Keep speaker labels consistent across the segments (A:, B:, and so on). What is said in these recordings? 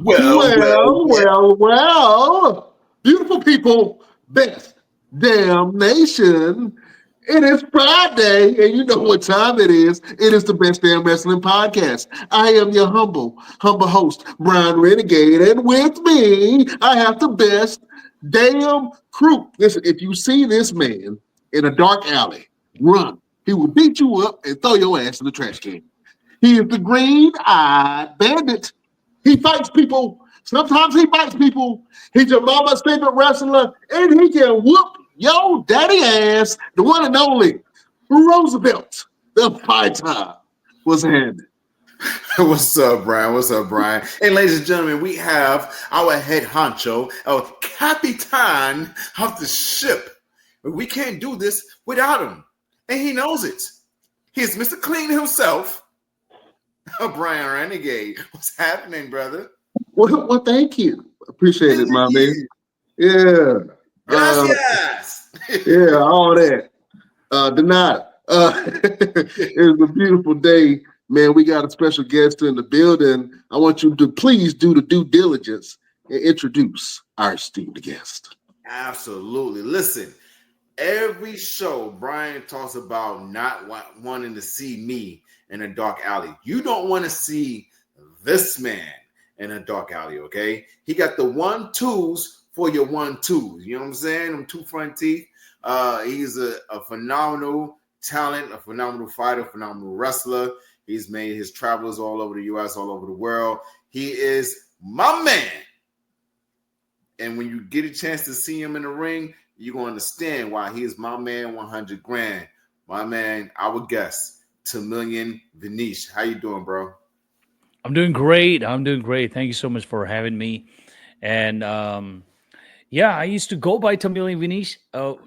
A: Well. Beautiful people, best damn nation. It is Friday, and you know what time it is. It is the Best Damn Wrestling Podcast. I am your humble host, Brian Renegade, and with me, I have the best damn crew. Listen, if you see this man in a dark alley, run. He will beat you up and throw your ass in the trash can. He is the green-eyed bandit. He fights people. Sometimes he bites people. He's your mama's favorite wrestler, and he can whoop your daddy ass. The one and only Roosevelt, the fighter, was handed.
B: What's up, Brian? Hey, ladies and gentlemen, we have our head honcho, our capitan of the ship. We can't do this without him, and he knows it. He's Mr. Clean himself, Brian Renegade. What's happening, brother?
A: Well, thank you. Appreciate it, my man. Yeah.
B: Gracias.
A: Yeah, all that. Denied. It was a beautiful day. Man, we got a special guest in the building. I want you to please do the due diligence and introduce our esteemed guest.
B: Absolutely. Listen, every show, Brian talks about not wanting to see me in a dark alley. You don't want to see this man in a dark alley, okay? He got the 1-2s for your 1-2s. You know what I'm saying? Them two front teeth. He's a phenomenal talent, a phenomenal fighter, phenomenal wrestler. He's made his travels all over the U.S., all over the world. He is my man. And when you get a chance to see him in the ring, you're going to understand why he is my man, 100 grand. My man, our guest, Tamilian Vinish. How you doing, bro?
C: I'm doing great. Thank you so much for having me. And I used to go by Tamilian Vinish.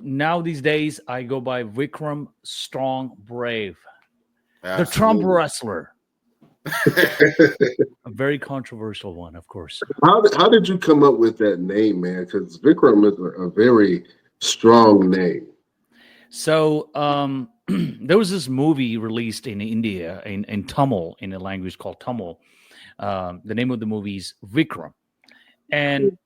C: Now these days, I go by Vikram Strong Brave. Absolutely. The Trump wrestler. A very controversial one, of course.
A: How did you come up with that name, man? Because Vikram is a very strong name.
C: So there was this movie released in India in Tamil, in a language called Tamil. The name of the movie is Vikram. And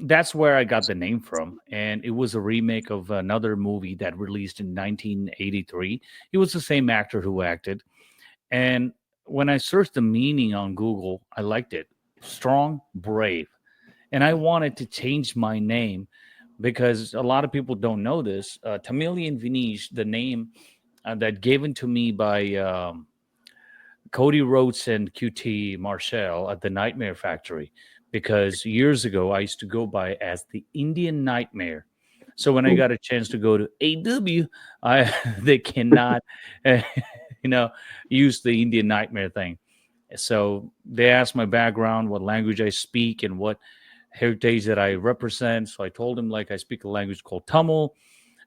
C: that's where I got the name from. And it was a remake of another movie that released in 1983. It was the same actor who acted. And when I searched the meaning on Google, I liked it. Strong, brave. And I wanted to change my name because a lot of people don't know this. Tamilian Vinish, the name that given to me by Cody Rhodes and QT Marshall at the Nightmare Factory. Because years ago, I used to go by as the Indian Nightmare. So when I got a chance to go to AW, they cannot, use the Indian Nightmare thing. So they asked my background, what language I speak, and what heritage that I represent. So I told them, I speak a language called Tamil,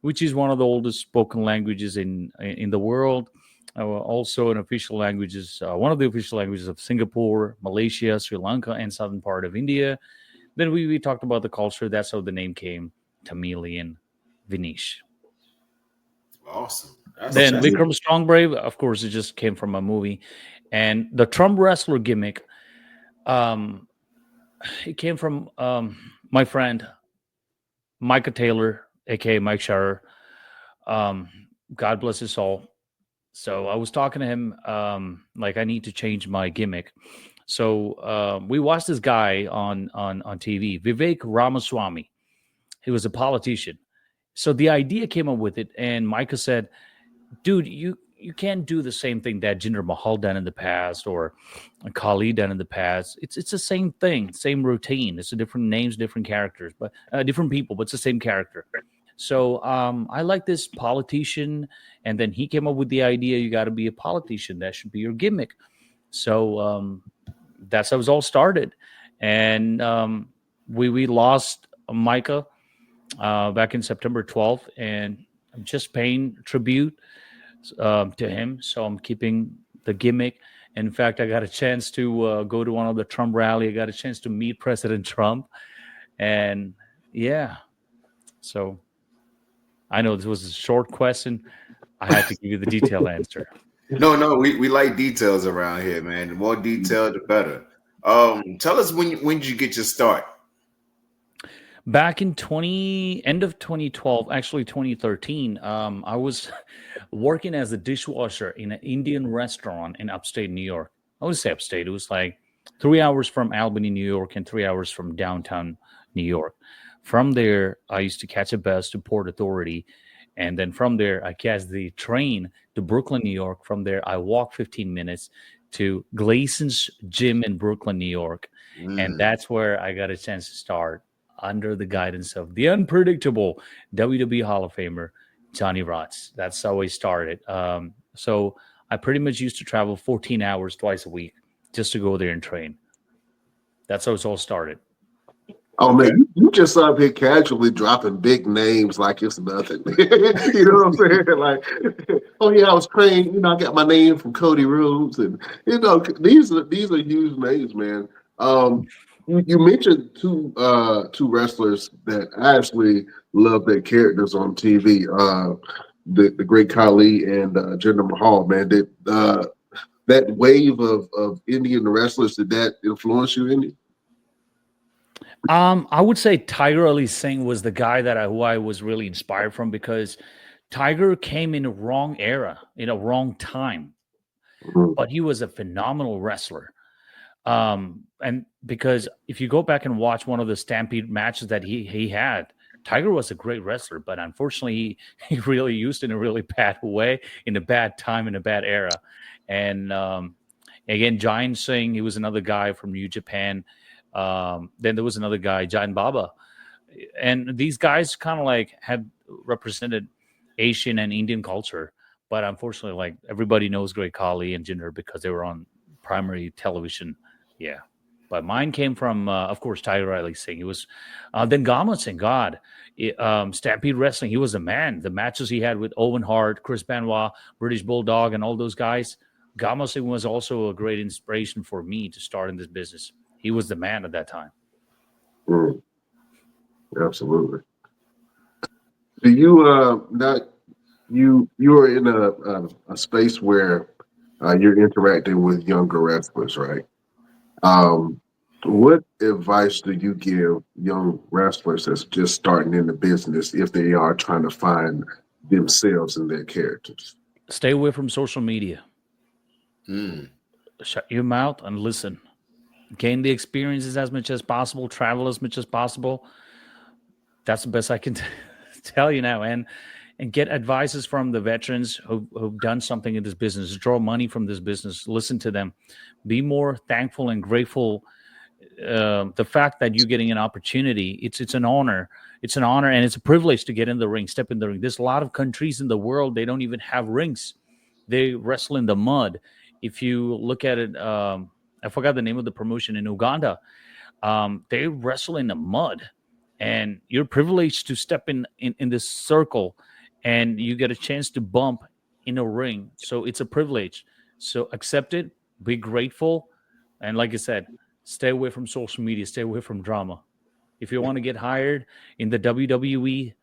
C: which is one of the oldest spoken languages in the world. Also an official languages, one of the official languages of Singapore, Malaysia, Sri Lanka, and southern part of India. Then we talked about the culture. That's how the name came, Tamilian Vinish.
B: Awesome.
C: Then Vikram Strong Brave, of course, it just came from a movie. And the Trump wrestler gimmick, it came from my friend, Micah Taylor, a.k.a. Mike Scharer. God bless his soul. So I was talking to him, I need to change my gimmick. So we watched this guy on TV, Vivek Ramaswamy. He was a politician. So the idea came up with it, and Micah said, dude, you can't do the same thing that Jinder Mahal done in the past or Khali done in the past. It's the same thing, same routine. It's a different names, different characters, but different people, but it's the same character. So I like this politician, and then he came up with the idea, you got to be a politician. That should be your gimmick. So that's how it was all started. And we lost Micah back in September 12th, and I'm just paying tribute to him. So I'm keeping the gimmick. In fact, I got a chance to go to one of the Trump rally. I got a chance to meet President Trump. And yeah, so I know this was a short question. I had to give you the detailed answer.
B: No, we like details around here, man. The more detail, the better. Tell us when did you get your start?
C: Back in end of 2012, actually 2013, I was working as a dishwasher in an Indian restaurant in upstate New York. I would say upstate. It was like 3 hours from Albany, New York, and 3 hours from downtown New York. From there, I used to catch a bus to Port Authority. And then from there, I catch the train to Brooklyn, New York. From there, I walk 15 minutes to Glasson's Gym in Brooklyn, New York. And that's where I got a chance to start under the guidance of the unpredictable WWE Hall of Famer, Johnny Rodz. That's how I started. So I pretty much used to travel 14 hours twice a week just to go there and train. That's how it all started.
A: Oh man, you just up here casually dropping big names like it's nothing. You know what I'm saying? Like, oh yeah, I was trained. I got my name from Cody Rhodes, and these are huge names, man. You mentioned two wrestlers that I actually love their characters on TV. The great Khali and Jinder Mahal, man. That wave of Indian wrestlers, did that influence you any?
C: I would say Tiger Ali Singh was the guy who I was really inspired from, because Tiger came in a wrong era, in a wrong time, but he was a phenomenal wrestler. And because if you go back and watch one of the Stampede matches that he had, Tiger was a great wrestler, but unfortunately he really used in a really bad way, in a bad time, in a bad era. And again, Giant Singh, he was another guy from New Japan. Then there was another guy, Giant Baba. And these guys kind of like had represented Asian and Indian culture. But unfortunately, like everybody knows Great Khali and Jinder because they were on primary television. Yeah. But mine came from, of course, Tiger Ali Singh. He was, then Gama Singh, Stampede Wrestling. He was a man. The matches he had with Owen Hart, Chris Benoit, British Bulldog, and all those guys. Gama Singh was also a great inspiration for me to start in this business. He was the man at that time.
A: Absolutely. Do you you're in a space where you're interacting with younger wrestlers, right? What advice do you give young wrestlers that's just starting in the business if they are trying to find themselves in their characters?
C: Stay away from social media. Shut your mouth and listen. Gain the experiences as much as possible. Travel as much as possible. That's the best I can tell you now. And get advices from the veterans who've done something in this business. Draw money from this business. Listen to them. Be more thankful and grateful. The fact that you're getting an opportunity, it's an honor. It's an honor and it's a privilege to get in the ring, step in the ring. There's a lot of countries in the world, they don't even have rings. They wrestle in the mud. If you look at it, I forgot the name of the promotion in Uganda. They wrestle in the mud, and you're privileged to step in this circle, and you get a chance to bump in a ring. So it's a privilege. So accept it, be grateful, and like I said, stay away from social media, stay away from drama. If you want to get hired in the WWE,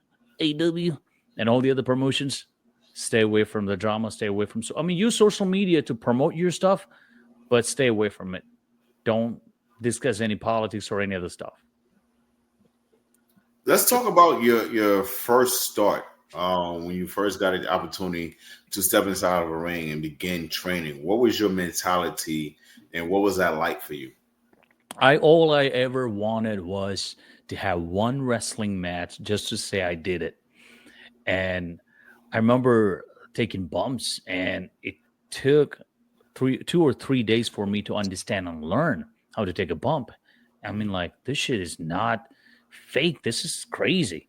C: AWWA, and all the other promotions, stay away from the drama, stay away from... use social media to promote your stuff, but stay away from it. Don't discuss any politics or any other stuff.
B: Let's talk about your first start, when you first got an opportunity to step inside of a ring and begin training. What was your mentality and what was that like for you?
C: All I ever wanted was to have one wrestling match just to say I did it. And I remember taking bumps, and it took 2 or 3 days for me to understand and learn how to take a bump. I mean, like, this shit is not fake. This is crazy.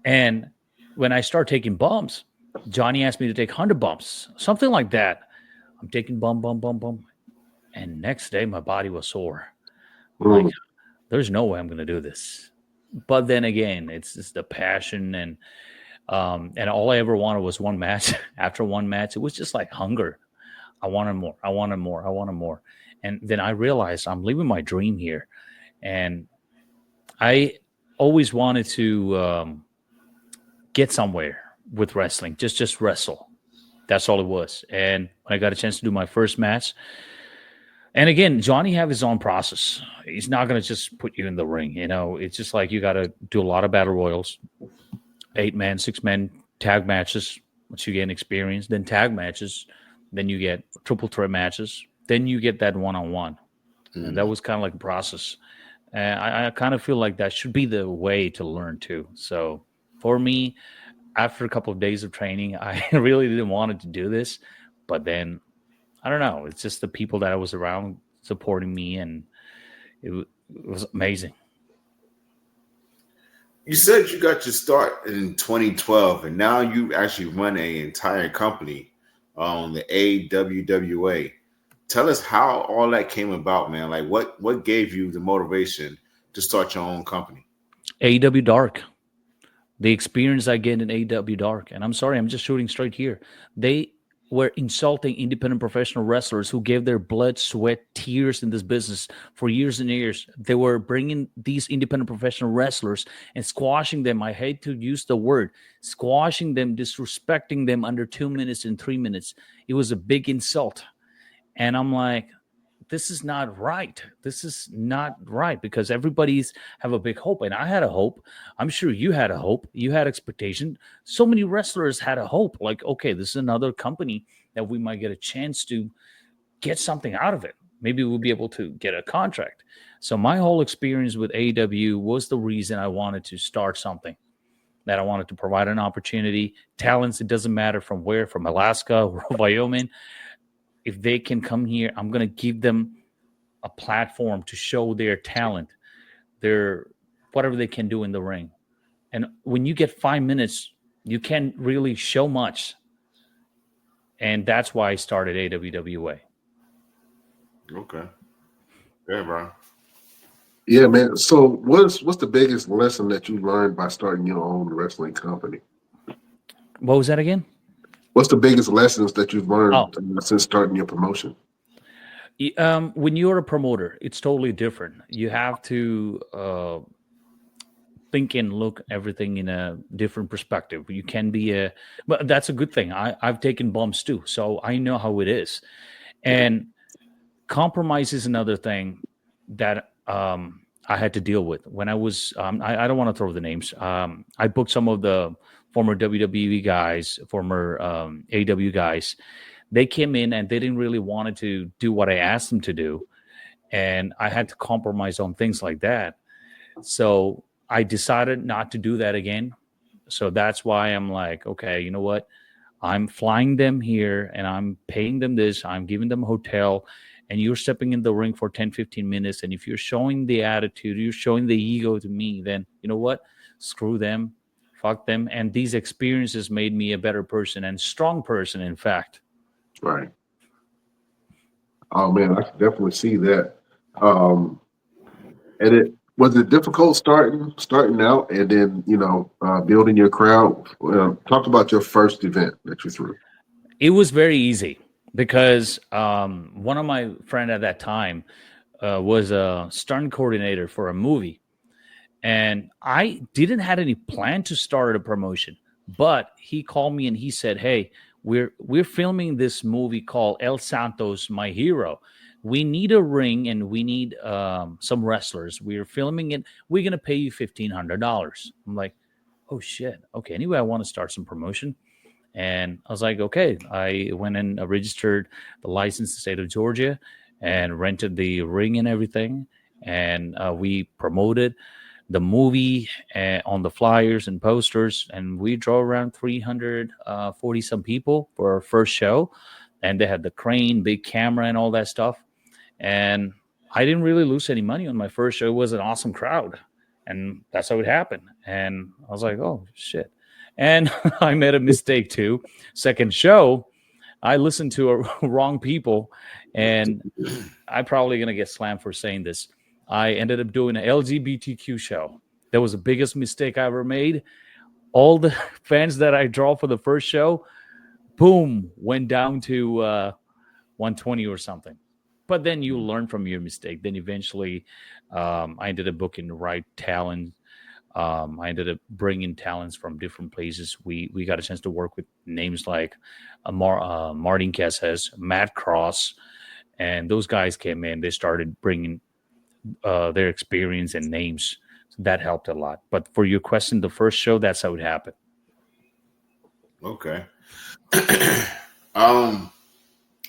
C: And when I start taking bumps, Johnny asked me to take 100 bumps, something like that. I'm taking bump. And next day, my body was sore. I'm like, there's no way I'm going to do this. But then again, it's just the passion. And all I ever wanted was one match. After one match, it was just like hunger. I wanted more. And then I realized I'm living my dream here. And I always wanted to get somewhere with wrestling, just wrestle. That's all it was. And when I got a chance to do my first match, And again, Johnny have his own process. He's not going to just put you in the ring. It's just like you got to do a lot of battle royals, 8-man, 6-man tag matches. Once you gain experience, then tag matches, then you get triple threat matches, then you get that one-on-one. And that was kind of like a process. And I kind of feel like that should be the way to learn too. So for me, after a couple of days of training, I really didn't want to do this. But then, I don't know, it's just the people that I was around supporting me, and it was amazing.
B: You said you got your start in 2012, and now you actually run an entire company on the AWWA. Tell us how all that came about, man. Like, what gave you the motivation to start your own company?
C: AEW Dark. The experience I get in AEW Dark. And I'm sorry, I'm just shooting straight here. They were insulting independent professional wrestlers who gave their blood, sweat, tears in this business for years and years. They were bringing these independent professional wrestlers and squashing them. I hate to use the word, squashing them, disrespecting them under 2 minutes and 3 minutes. It was a big insult. And I'm like, this is not right. This is not right, because everybody's have a big hope. And I had a hope. I'm sure you had a hope. You had expectation. So many wrestlers had a hope. Like, okay, this is another company that we might get a chance to get something out of it. Maybe we'll be able to get a contract. So my whole experience with AEW was the reason I wanted to start something, that I wanted to provide an opportunity. Talents, it doesn't matter from where, from Alaska or Wyoming. If they can come here, I'm going to give them a platform to show their talent, their whatever they can do in the ring. And when you get 5 minutes, you can't really show much. And that's why I started AWWA.
B: Okay. Yeah, bro.
A: Yeah, man. So what's the biggest lesson that you learned by starting your own wrestling company?
C: What was that again?
A: What's the biggest lessons that you've learned since starting your promotion?
C: When you're a promoter, it's totally different. You have to think and look everything in a different perspective. You can be but that's a good thing. I've taken bumps too, so I know how it is. And compromise is another thing that I had to deal with when I was. I don't want to throw the names. I booked some of the former WWE guys, former AW guys. They came in and they didn't really want to do what I asked them to do. And I had to compromise on things like that. So I decided not to do that again. So that's why I'm like, okay, you know what? I'm flying them here and I'm paying them this. I'm giving them a hotel, and you're stepping in the ring for 10, 15 minutes. And if you're showing the attitude, you're showing the ego to me, then you know what? Screw them. Fuck them. And these experiences made me a better person and strong person, in fact.
A: Right. Oh man, I can definitely see that. And was it difficult starting out, and then building your crowd? Talk about your first event that you threw.
C: It was very easy because one of my friend at that time was a stunt coordinator for a movie. And I didn't have any plan to start a promotion, but he called me and he said, "Hey, we're filming this movie called El Santos, My Hero. We need a ring and we need some wrestlers. We're filming it. We're gonna pay you $1,500." I'm like, "Oh shit, okay." Anyway, I want to start some promotion, and I was like, "Okay." I went and registered the license in the state of Georgia and rented the ring and everything, and we promoted the movie on the flyers and posters, and we drove around 340 some people for our first show, and they had the crane, big camera, and all that stuff. And I didn't really lose any money on my first show. It was an awesome crowd, and that's how it happened. And I was like, oh shit. And I made a mistake too. Second show, I listened to wrong people, and I'm probably gonna get slammed for saying this. I ended up doing an LGBTQ show. That was the biggest mistake I ever made. All the fans that I draw for the first show, boom, went down to 120 or something. But then you learn from your mistake. Then eventually I ended up booking the right talent. I ended up bringing talents from different places. We got a chance to work with names like Martin Casas, Matt Cross, And those guys came in. They started bringing their experience and names. So that helped a lot. But for your question, the first show, that's how it happened.
B: Okay.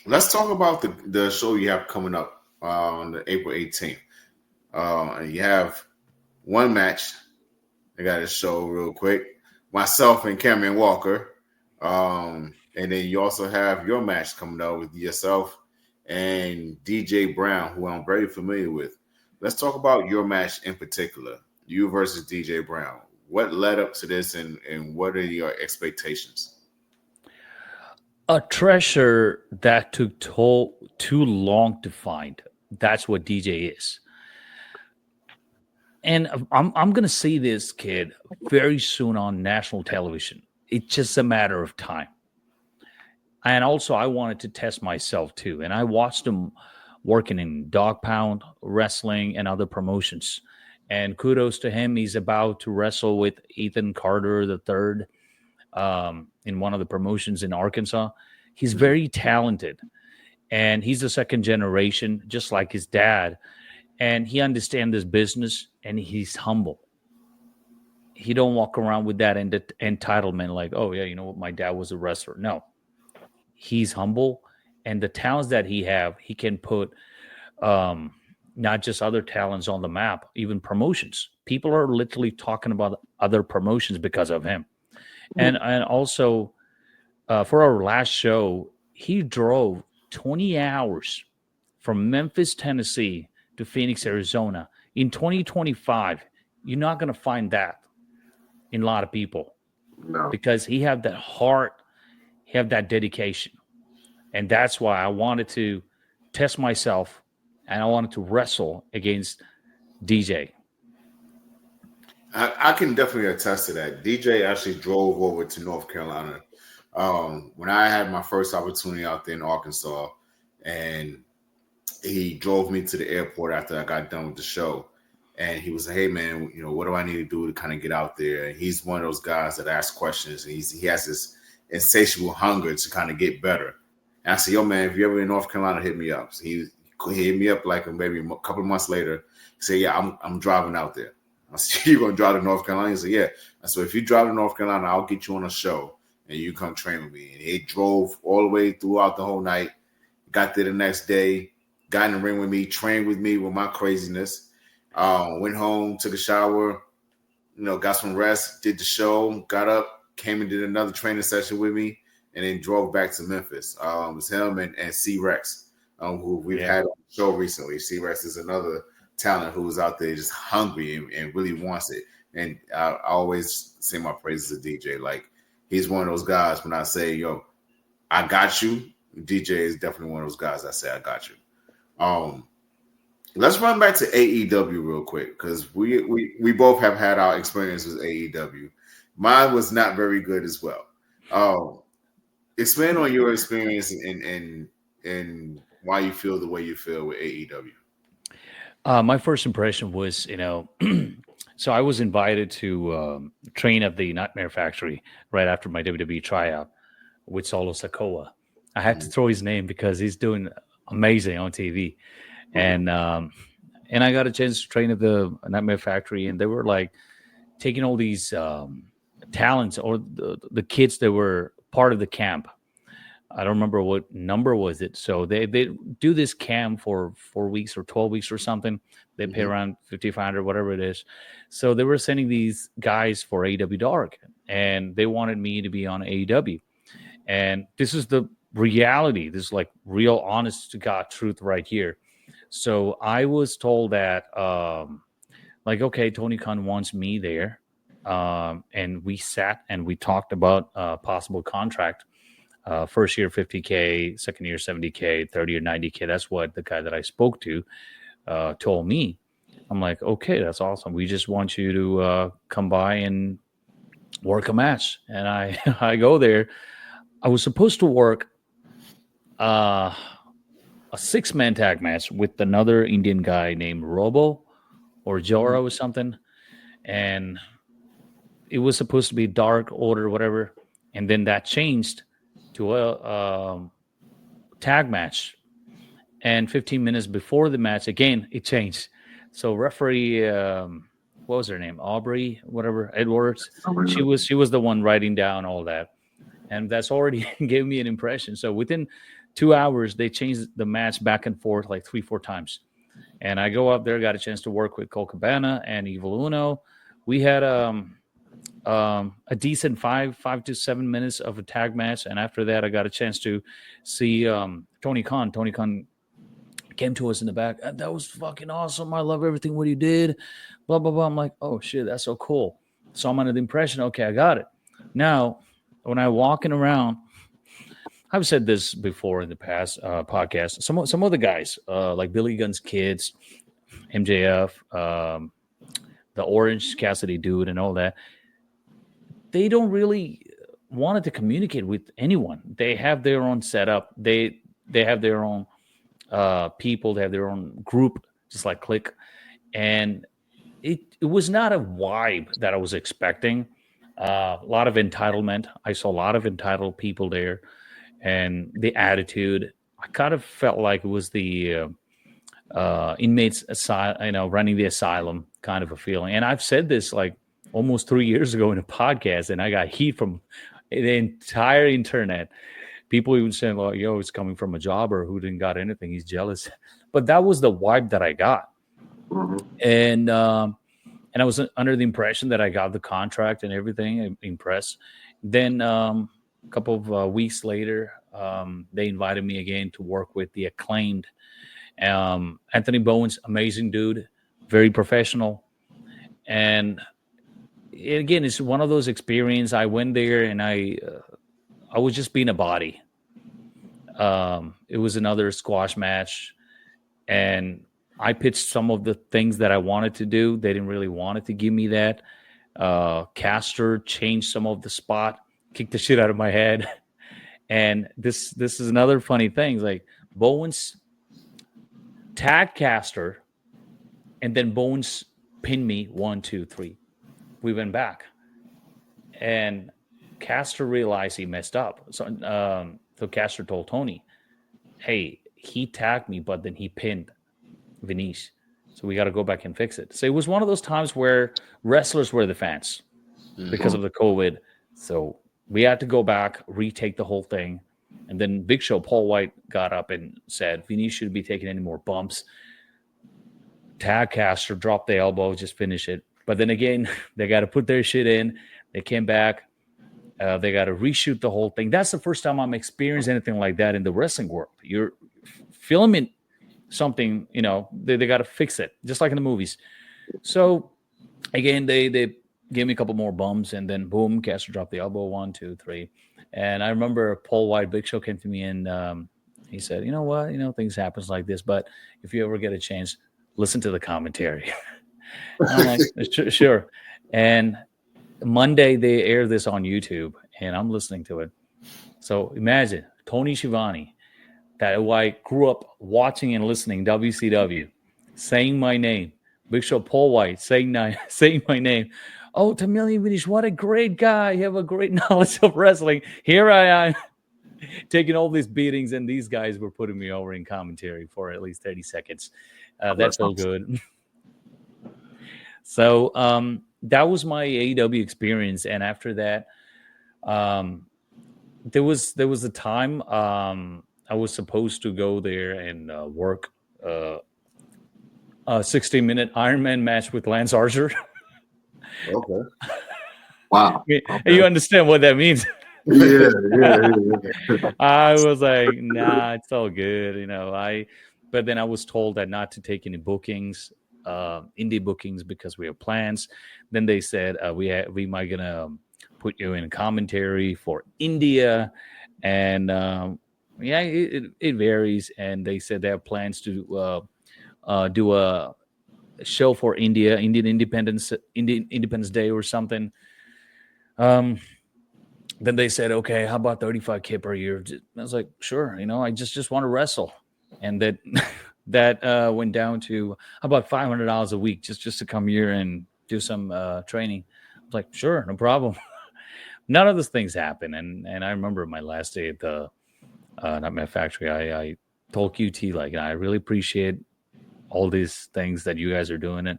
B: Let's talk about the show you have coming up on the April 18th. You have one match. I got to show real quick. Myself and Cameron Walker. And then you also have your match coming up with yourself and DJ Brown, who I'm very familiar with. Let's talk about your match in particular. You versus DJ Brown. What led up to this, and what are your expectations?
C: A treasure that took too long to find. That's what DJ is. And I'm going to see this kid very soon on national television. It's just a matter of time. And also, I wanted to test myself too. And I watched him working in Dog Pound, wrestling, and other promotions. And kudos to him. He's about to wrestle with Ethan Carter III in one of the promotions in Arkansas. He's very talented. And he's the second generation, just like his dad. And he understands this business, and he's humble. He don't walk around with that entitlement like, oh, yeah, you know what, my dad was a wrestler. No. He's humble, and the talents that he have, he can put not just other talents on the map, even promotions. People are literally talking about other promotions because of him. And also, for our last show, he drove 20 hours from Memphis, Tennessee to Phoenix, Arizona. In 2025, you're not going to find that in a lot of people.
A: No.
C: Because he have that heart, he have that dedication. And that's why I wanted to test myself, and I wanted to wrestle against DJ.
B: I can definitely attest to that. DJ actually drove over to North Carolina when I had my first opportunity out there in Arkansas, and he drove me to the airport after I got done with the show. And he was like, hey, man, you know, what do I need to do to kind of get out there? And he's one of those guys that asks questions, and he has this insatiable hunger to kind of get better. And I said, yo, man, if you're ever in North Carolina, hit me up. So he hit me up like maybe a couple of months later. He said, yeah, I'm driving out there. I said, you going to drive to North Carolina? He said, yeah. I said, if you drive to North Carolina, I'll get you on a show, and you come train with me. And he drove all the way throughout the whole night, got there the next day, got in the ring with me, trained with me with my craziness. Went home, took a shower, you know, got some rest, did the show, got up, came and did another training session with me, and then drove back to Memphis. It was him and C-Rex, who we've had on the show recently. C-Rex is another talent who is out there just hungry and really wants it. And I always say my praises to DJ. Like, he's one of those guys when I say, yo, I got you, DJ is definitely one of those guys I say, I got you. Let's run back to AEW real quick, because we both have had our experience with AEW. Mine was not very good as well. Expand on your experience and why you feel the way you feel with AEW.
C: My first impression was, you know, so I was invited to train at the Nightmare Factory right after my WWE tryout with Solo Sikoa. I had to throw his name because he's doing amazing on TV. And I got a chance to train at the Nightmare Factory, and they were like taking all these talents or the kids that were part of the camp. I don't remember what number was it. So they do this camp for 4 weeks or 12 weeks or something. They pay around $5,500, whatever it is. So they were sending these guys for AEW Dark, and they wanted me to be on AEW. And this is the reality. This is like real honest to God truth right here. So I was told that, like, okay, Tony Khan wants me there. And we sat and we talked about possible contract. First year, 50K, second year, 70K, third year, 90K. That's what the guy that I spoke to told me. I'm like, okay, that's awesome. We just want you to come by and work a match. And I go there. I was supposed to work a 6-man tag match with another Indian guy named Robo or Jora or something. And it was supposed to be Dark Order, whatever. And then that changed to a tag match. And 15 minutes before the match, again, it changed. So referee, what was her name? Aubrey, whatever, Edwards. She was the one writing down all that. And that's already gave me an impression. So within 2 hours, they changed the match back and forth like 3-4 times. And I go up there, got a chance to work with Cole Cabana and Evil Uno. We had a decent 5 to 7 minutes of a tag match. And after that, I got a chance to see Tony Khan. Tony Khan came to us in the back. That was fucking awesome. I love everything what you did. Blah, blah, blah. I'm like, oh, shit, that's so cool. So I'm under the impression, okay, I got it. Now, when I'm walking around, I've said this before in the past podcast. Some other guys, like Billy Gunn's kids, MJF, the Orange Cassidy dude, and all that, they don't really want to communicate with anyone. They have their own setup. They have their own people. They have their own group, just like Click. And it was not a vibe that I was expecting. A lot of entitlement. I saw a lot of entitled people there. And the attitude, I kind of felt like it was the inmates running the asylum kind of a feeling. And I've said this like almost 3 years ago in a podcast, and I got heat from the entire internet. People even saying, well, it's coming from a jobber who didn't got anything. He's jealous. But that was the vibe that I got. Mm-hmm. And I was under the impression that I got the contract and everything. I'm impressed. Then a couple of weeks later, they invited me again to work with the Acclaimed. Anthony Bowen's amazing dude, very professional. And again, it's one of those experiences. I went there and I was just being a body. It was another squash match. And I pitched some of the things that I wanted to do. They didn't really want to give me that. Caster changed some of the spot, kicked the shit out of my head. And this is another funny thing. Like Bowens tagged Caster, and then Bowens pinned me 1, 2, 3. We went back. And Caster realized he messed up. So Caster told Tony, hey, he tagged me, but then he pinned Venice. So we got to go back and fix it. So it was one of those times where wrestlers were the fans because of the COVID. So we had to go back, retake the whole thing. And then Big Show, Paul White, got up and said, Venice shouldn't be taking any more bumps. Tag Caster, drop the elbow, just finish it. But then again, they got to put their shit in. They came back. They got to reshoot the whole thing. That's the first time I'm experiencing anything like that in the wrestling world. You're filming something, they got to fix it, just like in the movies. So, again, they gave me a couple more bumps, and then boom, Caster dropped the elbow, 1, 2, 3. And I remember Paul White, Big Show, came to me and he said, you know what, things happens like this, but if you ever get a chance, listen to the commentary. I'm like, sure. And Monday, they air this on YouTube, and I'm listening to it. So imagine Tony Schiavone, that I grew up watching and listening, WCW, saying my name. Big Show, Paul White, saying my name. Oh, Tamilian Vinish, what a great guy. You have a great knowledge of wrestling. Here I am taking all these beatings, and these guys were putting me over in commentary for at least 30 seconds. That's all good. So that was my AEW experience. And after that, there was a time I was supposed to go there and work a 60-minute Iron Man match with Lance Archer.
A: Okay. Wow.
C: Okay. You understand what that means?
A: Yeah.
C: I was like, nah, it's all good. But then I was told that not to take any bookings, indie bookings, because we have plans. Then they said, we might gonna put you in commentary for India. And it varies. And they said they have plans to do a show for Indian Independence Day or something. Then they said, okay, how about $35K per year? I was like, sure. I just want to wrestle. And that went down to about $500 a week just to come here and do some training. I was like, sure, no problem. None of those things happen. And I remember my last day at the Nightmare Factory, I told QT, like, I really appreciate all these things that you guys are doing it.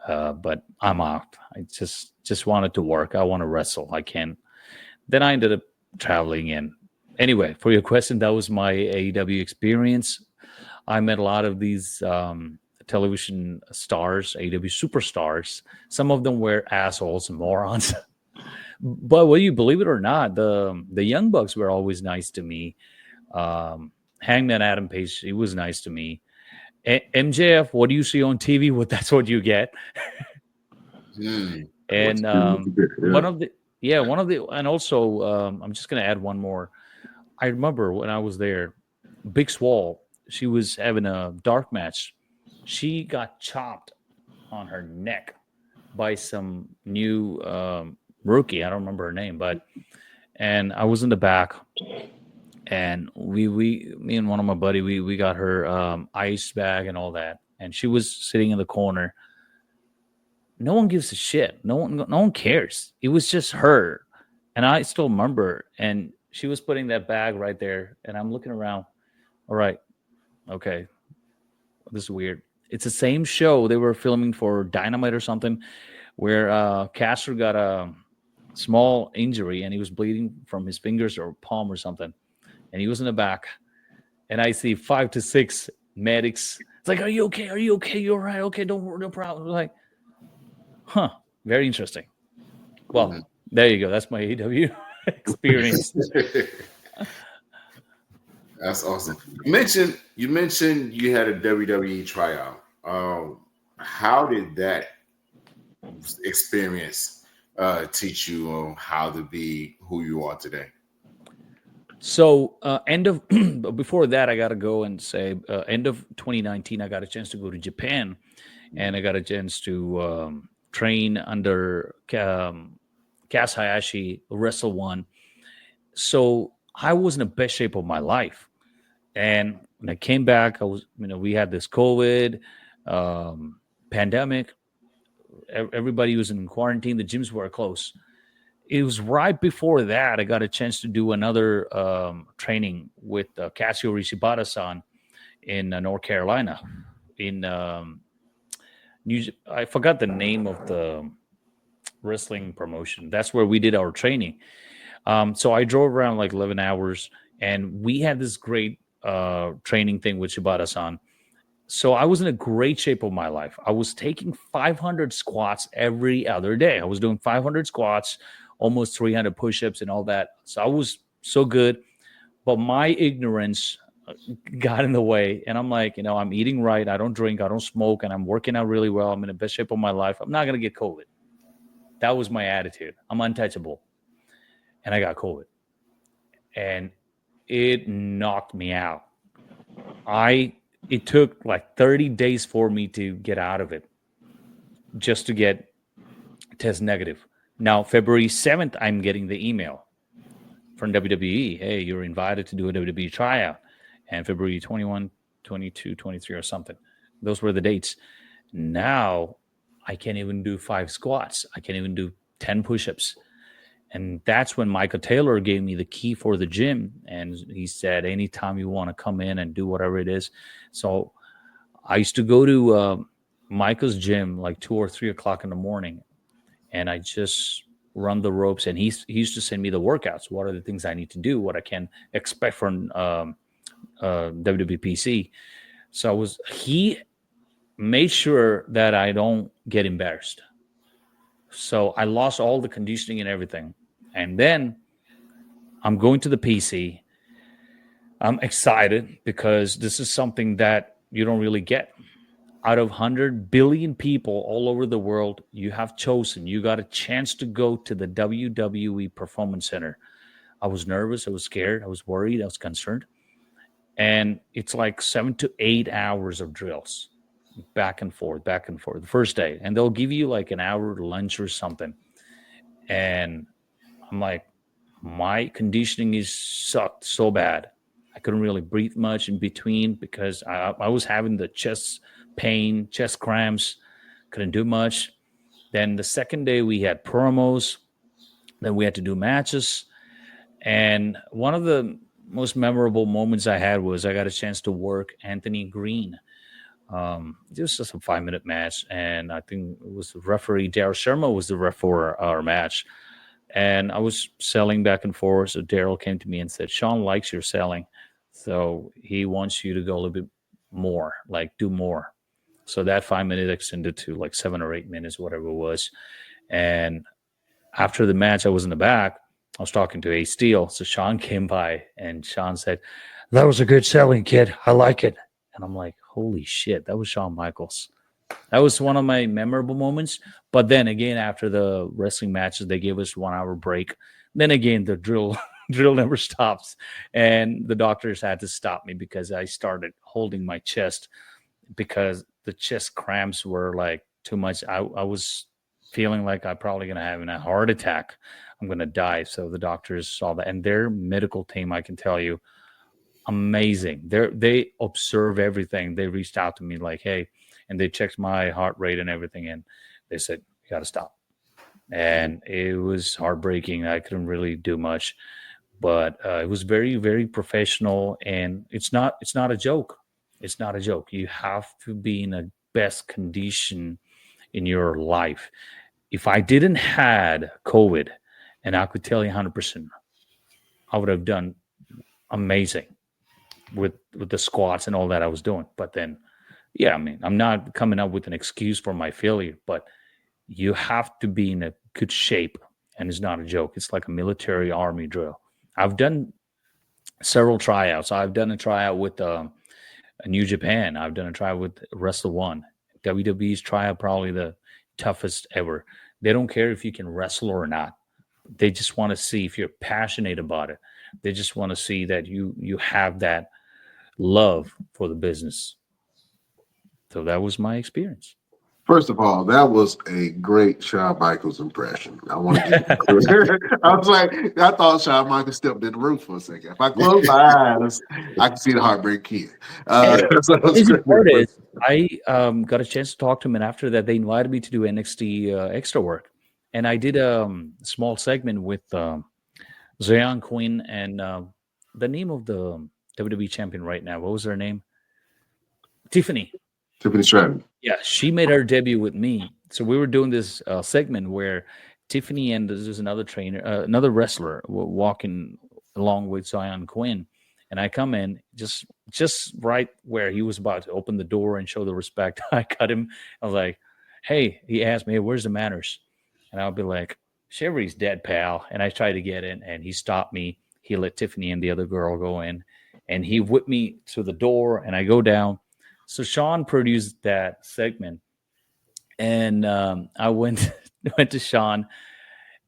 C: But I'm out. I just wanted to work. I want to wrestle. I can't. Then I ended up traveling in. Anyway, for your question, that was my AEW experience. I met a lot of these television stars, AEW superstars. Some of them were assholes and morons. But whether you believe it or not, the Young Bucks were always nice to me. Hangman Adam Page, he was nice to me. MJF, what do you see on TV? What that's what you get. And one of the, and also I'm just gonna add one more. I remember when I was there, Big Swole, she was having a dark match. She got chopped on her neck by some new rookie. I don't remember her name, and I was in the back, and me and one of my buddy, we got her ice bag and all that, and she was sitting in the corner. No one gives a shit. No one cares. It was just her, and I still remember. And she was putting that bag right there, and I'm looking around. All right, okay, this is weird. It's the same show they were filming for Dynamite or something, where Caster got a small injury and he was bleeding from his fingers or palm or something, and he was in the back. And I see 5 to 6 medics. It's like, are you okay? Are you okay? You're right. Okay, don't worry, no problem. Like, huh? Very interesting. Well, there you go. That's my AW experience.
B: That's awesome. You mentioned you had a WWE tryout. How did that experience teach you on how to be who you are today?
C: So before that, I got to go and say end of 2019, I got a chance to go to Japan, and I got a chance to train under Kaz Hayashi, Wrestle One. So I was in the best shape of my life. And when I came back, we had this COVID pandemic. Everybody was in quarantine. The gyms were closed. It was right before that I got a chance to do another training with Kazuchika Shibata-san in North Carolina. I forgot the name of the wrestling promotion. That's where we did our training. So I drove around like 11 hours, and we had this great training thing with Shibata-san. So I was in a great shape of my life. I was taking 500 squats every other day. I was doing 500 squats, almost 300 push-ups and all that. So I was so good, but my ignorance got in the way. And I'm like, I'm eating right. I don't drink. I don't smoke. And I'm working out really well. I'm in the best shape of my life. I'm not going to get COVID. That was my attitude. I'm untouchable. And I got COVID. And it knocked me out. It took like 30 days for me to get out of it, just to get test negative. Now, February 7th, I'm getting the email from WWE. Hey, you're invited to do a WWE tryout. And February 21, 22, 23 or something. Those were the dates. Now, I can't even do 5 squats. I can't even do 10 push-ups. And that's when Michael Taylor gave me the key for the gym. And he said, anytime you want to come in and do whatever it is. So I used to go to Michael's gym like 2 or 3 o'clock in the morning. And I just run the ropes. And he used to send me the workouts. What are the things I need to do? What I can expect from WWPC. So he made sure that I don't get embarrassed. So I lost all the conditioning and everything. And then I'm going to the PC. I'm excited because this is something that you don't really get. Out of 100 billion people all over the world, you got a chance to go to the WWE Performance Center. I was nervous. I was scared. I was worried. I was concerned. And it's like 7 to 8 hours of drills, back and forth, the first day. And they'll give you like an hour lunch or something. And I'm like, my conditioning is sucked so bad. I couldn't really breathe much in between because I was having the chest pain, chest cramps, couldn't do much. Then the second day we had promos. Then we had to do matches. And one of the most memorable moments I had was I got a chance to work Anthony Green. It was just a 5 minute match, and I think it was the referee Daryl Sharma was the ref for our match. And I was selling back and forth. So Daryl came to me and said, "Sean likes your selling, so he wants you to go a little bit more, like do more." So that 5 minute extended to like 7 or 8 minutes, whatever it was. And after the match, I was in the back. I was talking to Ace Steel. So Sean came by and Sean said, "That was a good selling, kid. I like it." And I'm like, holy shit, that was Shawn Michaels. That was one of my memorable moments. But then again, after the wrestling matches, they gave us 1 hour break. Then again, the drill drill never stops. And the doctors had to stop me because I started holding my chest because the chest cramps were like too much. I was feeling like I'm probably going to have a heart attack. I'm going to die. So the doctors saw that. And their medical team, I can tell you, amazing. They observe everything. They reached out to me like, hey, and they checked my heart rate and everything. And they said, you got to stop. And it was heartbreaking. I couldn't really do much, but it was very, very professional. And it's not a joke. It's not a joke. You have to be in the best condition in your life. If I didn't had COVID, and I could tell you 100%, I would have done amazing with the squats and all that I was doing. But then, yeah, I mean, I'm not coming up with an excuse for my failure, but you have to be in a good shape, and it's not a joke. It's like a military army drill. I've done several tryouts. I've done a tryout with New Japan. I've done a tryout with Wrestle One. WWE's tryout probably the toughest ever. They don't care if you can wrestle or not. They just want to see if you're passionate about it. They just want to see that you have that love for the business. So that was my experience.
A: First of all, that was a great Shawn Michaels impression. I want to give I was like, I thought Shawn Michaels stepped in the room for a second. If I close my eyes, I can see the Heartbreak Kid. So
C: The part is, I got a chance to talk to him, and after that, they invited me to do NXT extra work, and I did a small segment with Zion Quinn and the name of the WWE champion right now. What was her name? Tiffany.
A: Tiffany Stratton.
C: Yeah, she made her debut with me. So we were doing this segment where Tiffany and there's another trainer, another wrestler, were walking along with Zion Quinn, and I come in just right where he was about to open the door and show the respect. I cut him. I was like, "Hey," he asked me, "Hey, where's the manners?" And I'll be like, "Sherry's dead, pal." And I tried to get in, and he stopped me. He let Tiffany and the other girl go in, and he whipped me to the door, and I go down. So Sean produced that segment, and I went to Sean,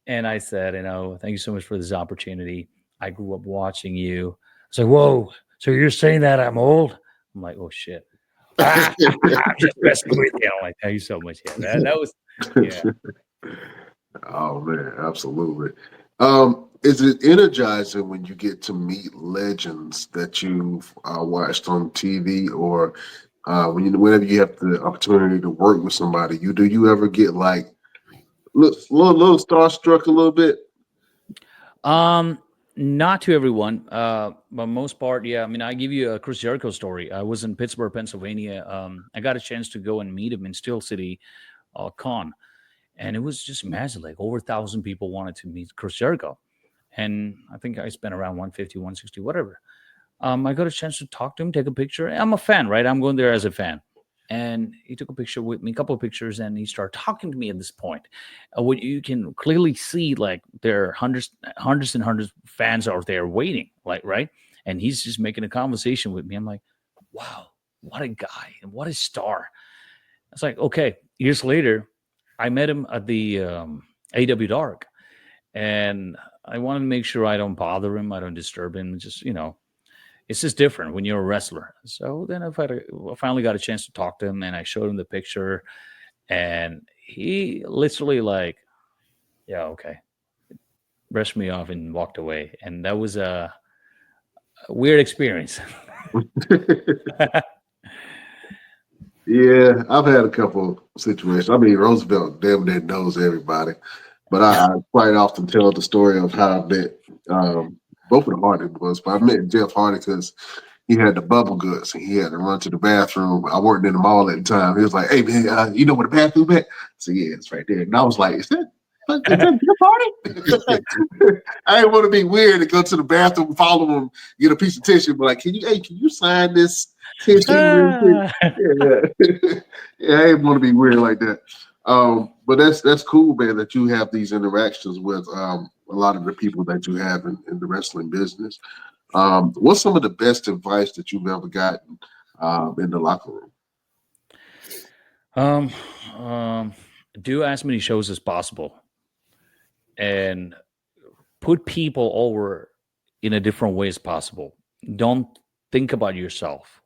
C: and I said, "Thank you so much for this opportunity. I grew up watching you." I was like, "Whoa, so you're saying that I'm old?" I'm like, "Oh shit." I'm just messing with you. I'm like, "Thank you so much." Yeah, that was, yeah.
A: Oh man, absolutely. Is it energizing when you get to meet legends that you've watched on TV, or whenever you have the opportunity to work with somebody? Do you ever get like little starstruck a little bit?
C: Not to everyone, but most part, yeah. I mean, I give you a Chris Jericho story. I was in Pittsburgh, Pennsylvania. I got a chance to go and meet him in Steel City Con, and it was just imagine like over 1,000 people wanted to meet Chris Jericho, and I think I spent around 150, 160, whatever. I got a chance to talk to him, take a picture. I'm a fan, right? I'm going there as a fan. And he took a picture with me, a couple of pictures, and he started talking to me at this point. What you can clearly see, like there are hundreds and hundreds of fans out there waiting, like, right? And he's just making a conversation with me. I'm like, wow, what a guy and what a star. It's like, okay, years later, I met him at the AW Dark, and I wanted to make sure I don't bother him, I don't disturb him, just, it's just different when you're a wrestler. So then I finally got a chance to talk to him, and I showed him the picture, and he literally like, yeah, okay, brushed me off and walked away. And that was a weird experience.
A: Yeah, I've had a couple situations. I mean, Roosevelt damn knows everybody, but I quite often tell the story of how I met Both of the Hardy was, but I met Jeff Hardy because he had the bubble guts and he had to run to the bathroom. I worked in the mall at the time. He was like, "Hey man, you know where the bathroom at?" So yeah, it's right there. And I was like, "Is that Jeff Hardy?" I didn't want to be weird and go to the bathroom, follow him, get a piece of tissue, but like, can you sign this tissue real quick? Yeah, yeah, I didn't want to be weird like that. But that's cool, man, that you have these interactions with a lot of the people that you have in the wrestling business. What's some of the best advice that you've ever gotten in the locker room?
C: Do as many shows as possible and put people over in a different way as possible. Don't think about yourself.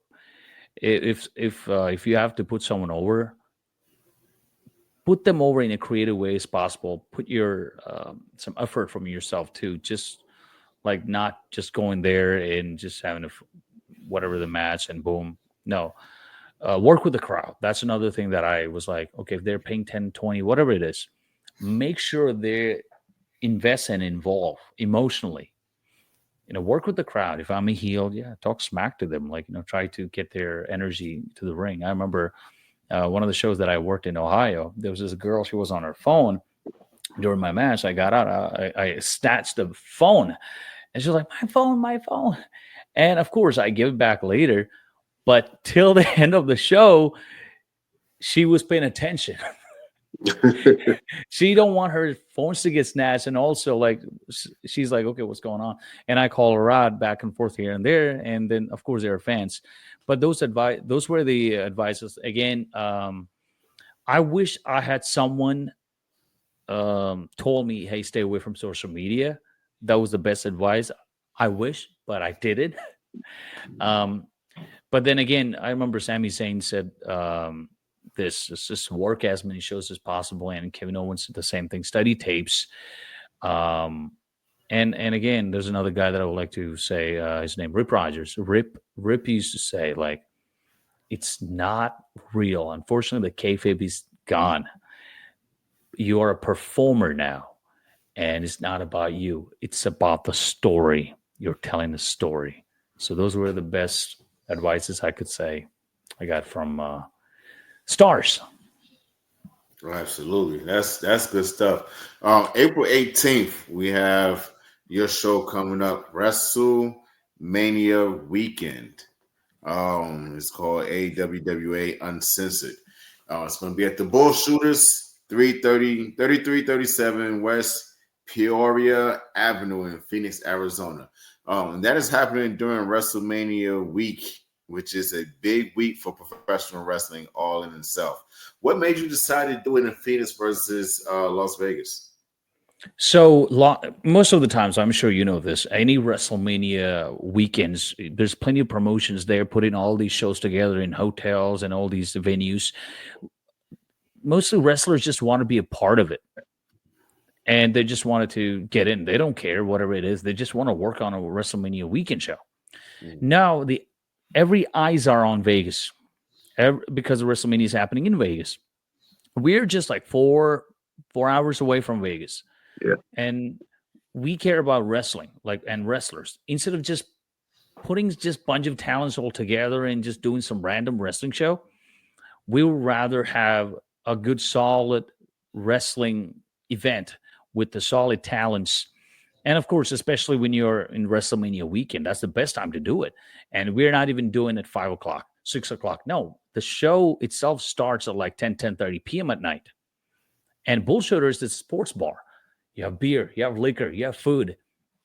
C: If you have to put someone over, put them over in a creative way as possible. Put your some effort from yourself too. Just like not just going there and just having whatever the match and boom. No, work with the crowd. That's another thing that I was like, okay, if they're paying 10, 20, whatever it is, make sure they invest and involve emotionally. Work with the crowd. If I'm a heel, talk smack to them. Like, try to get their energy to the ring. I remember one of the shows that I worked in Ohio, there was this girl, she was on her phone during my match. I got out, I snatched the phone and she was like, my phone. And of course I give it back later, but till the end of the show, she was paying attention. She don't want her phones to get snatched. And also like, she's like, okay, what's going on? And I call her out back and forth here and there. And then of course they're fans, but those were the advices. Again, I wish I had someone told me, hey, stay away from social media. That was the best advice. I wish, but I didn't. But then again, I remember Sami Zayn said, just work as many shows as possible. And Kevin Owens did the same thing, study tapes. And again, there's another guy that I would like to say, his name, Rip Rogers. Rip used to say, like, it's not real. Unfortunately, the kayfabe is gone. You are a performer now, and it's not about you. It's about the story. You're telling the story. So those were the best advices I could say I got from stars.
B: Oh, absolutely. That's good stuff. April 18th, we have your show coming up, WrestleMania Weekend. It's called AWWA Uncensored. It's going to be at the Bull Shooters, 3337 West Peoria Avenue in Phoenix, Arizona. And that is happening during WrestleMania week, which is a big week for professional wrestling all in itself. What made you decide to do it in Phoenix versus Las Vegas?
C: So most of the times, I'm sure you know this, any WrestleMania weekends, there's plenty of promotions there putting all these shows together in hotels and all these venues. Mostly wrestlers just want to be a part of it. And they just wanted to get in. They don't care, whatever it is. They just want to work on a WrestleMania weekend show. Now, every eyes are on Vegas because the WrestleMania is happening in Vegas. We're just like 4 hours away from Vegas.
A: Yeah.
C: And we care about wrestling, and wrestlers. Instead of just putting just bunch of talents all together and just doing some random wrestling show, we would rather have a good, solid wrestling event with the solid talents. And of course, especially when you're in WrestleMania weekend, that's the best time to do it. And we're not even doing it 5 o'clock, 6 o'clock. No, the show itself starts at like 10:30 p.m. at night. And Bullshitter is the sports bar. You have beer, you have liquor, you have food,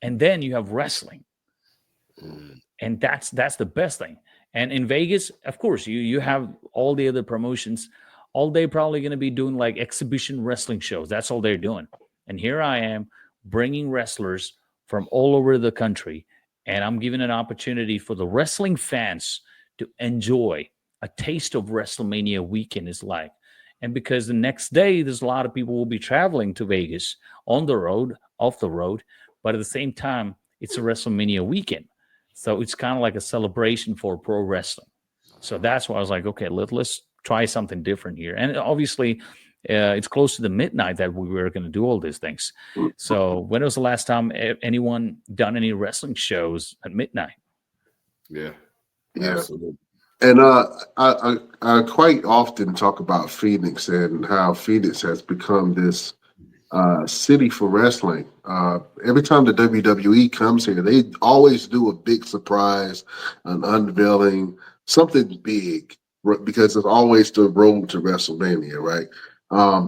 C: and then you have wrestling. And that's the best thing. And in Vegas, of course, you have all the other promotions. All day probably going to be doing like exhibition wrestling shows. That's all they're doing. And here I am bringing wrestlers from all over the country, and I'm giving an opportunity for the wrestling fans to enjoy a taste of WrestleMania weekend is like. And because the next day, there's a lot of people will be traveling to Vegas on the road, off the road, but at the same time, it's a WrestleMania weekend. So it's kind of like a celebration for pro wrestling. So that's why I was like, okay, let's try something different here. And obviously, It's close to the midnight that we were going to do all these things. So when was the last time anyone done any wrestling shows at midnight?
B: Yeah,
A: Yeah.
B: absolutely.
A: And I quite often talk about Phoenix and how Phoenix has become this city for wrestling. Every time the WWE comes here, they always do a big surprise, an unveiling, something big, because it's always the road to WrestleMania, right?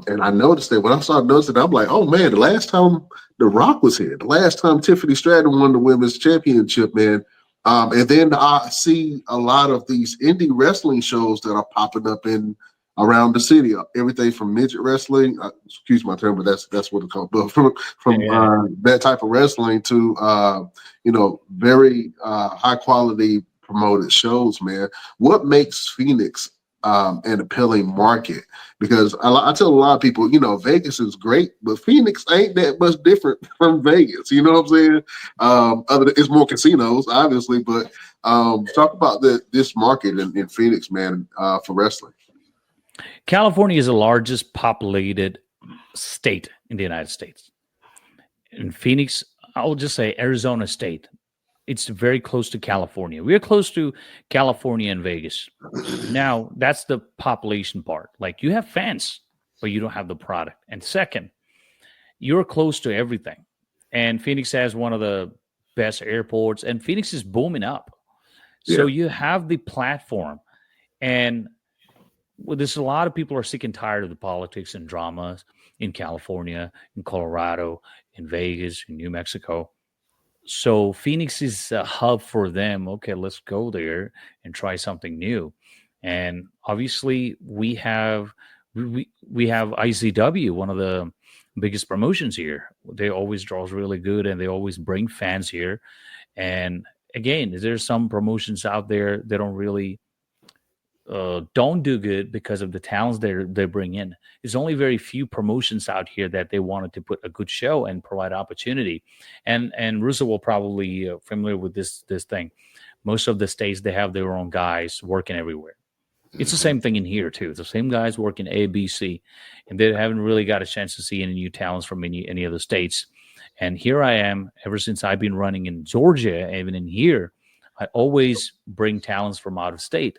A: And I noticed that when I started noticing, I'm like, oh man, the last time The Rock was here, the last time Tiffany Stratton won the women's championship, man. And then I see a lot of these indie wrestling shows that are popping up in around the city. Everything from midget wrestling, excuse my term, but that's what it's called. But from that type of wrestling to very high quality promoted shows, man. What makes Phoenix an appealing market? Because I tell a lot of people, Vegas is great, but Phoenix ain't that much different from Vegas. You know what I'm saying? Other than it's more casinos, obviously, but talk about this market in Phoenix, man, for wrestling.
C: California is the largest populated state in the United States. In Phoenix, I'll just say Arizona State. It's very close to California. We are close to California and Vegas. Now, that's the population part. Like, you have fans, but you don't have the product. And second, you're close to everything. And Phoenix has one of the best airports, and Phoenix is booming up. So you have the platform. And there's a lot of people are sick and tired of the politics and dramas in California, in Colorado, in Vegas, in New Mexico. So Phoenix is a hub for them. Okay, let's go there and try something new. And obviously, we have ICW, one of the biggest promotions here. They always draws really good, and they always bring fans here. And again, there's some promotions out there that don't really don't do good because of the talents they bring in. There's only very few promotions out here that they wanted to put a good show and provide opportunity. And Russo will probably familiar with this thing. Most of the states, they have their own guys working everywhere. It's the same thing in here too. It's the same guys working A, B, C, and they haven't really got a chance to see any new talents from any other states. And here I am, ever since I've been running in Georgia, even in here, I always bring talents from out of state.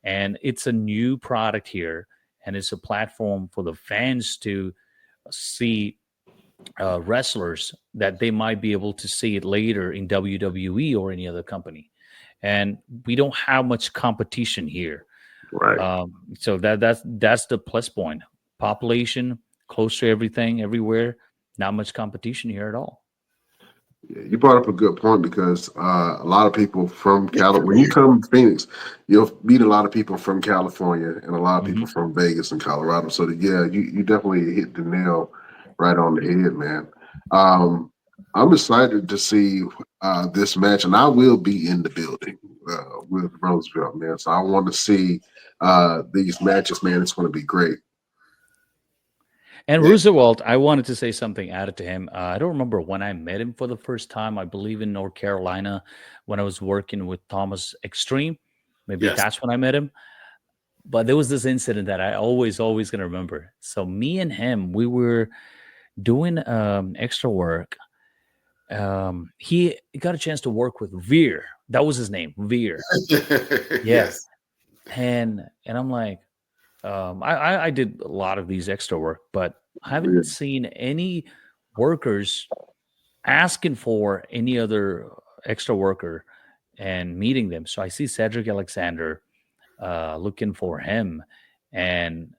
C: And it's a new product here, and it's a platform for the fans to see wrestlers that they might be able to see it later in WWE or any other company. And we don't have much competition here.
A: Right.
C: So that's the plus point. Population, close to everything, everywhere. Not much competition here at all.
A: Yeah, you brought up a good point because a lot of people from California, when you come to Phoenix, you'll meet a lot of people from California and a lot of people from Vegas and Colorado. So, you definitely hit the nail right on the head, man. I'm excited to see this match, and I will be in the building with Roosevelt, man. So I want to see these matches, man. It's going to be great.
C: And Roosevelt, I wanted to say something added to him. I don't remember when I met him for the first time. I believe in North Carolina when I was working with Thomas Extreme. Maybe that's when I met him. But there was this incident that I always going to remember. So me and him, we were doing extra work. He got a chance to work with Veer. That was his name, Veer.
B: Yes.
C: And I'm like, I did a lot of these extra work, but I haven't seen any workers asking for any other extra worker and meeting them. So I see Cedric Alexander looking for him, and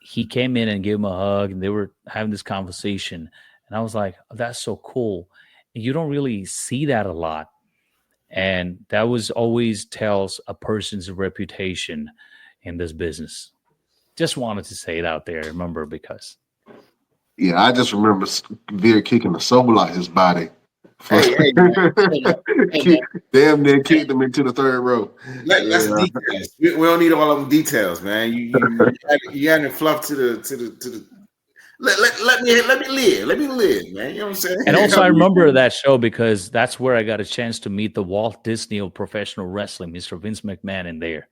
C: he came in and gave him a hug, and they were having this conversation. And I was like, oh, that's so cool. You don't really see that a lot. And that was always tells a person's reputation in this business. Just wanted to say it out there, remember, because.
A: Yeah, I just remember Veer kicking the soul out his body.
B: Hey,
A: damn near kicked him into the third row.
B: That's details. We don't need all of them details, man. You hadn't fluffed to the. Let me live, man. You know what I'm saying?
C: And also, I remember that show because that's where I got a chance to meet the Walt Disney of professional wrestling, Mr. Vince McMahon, in there.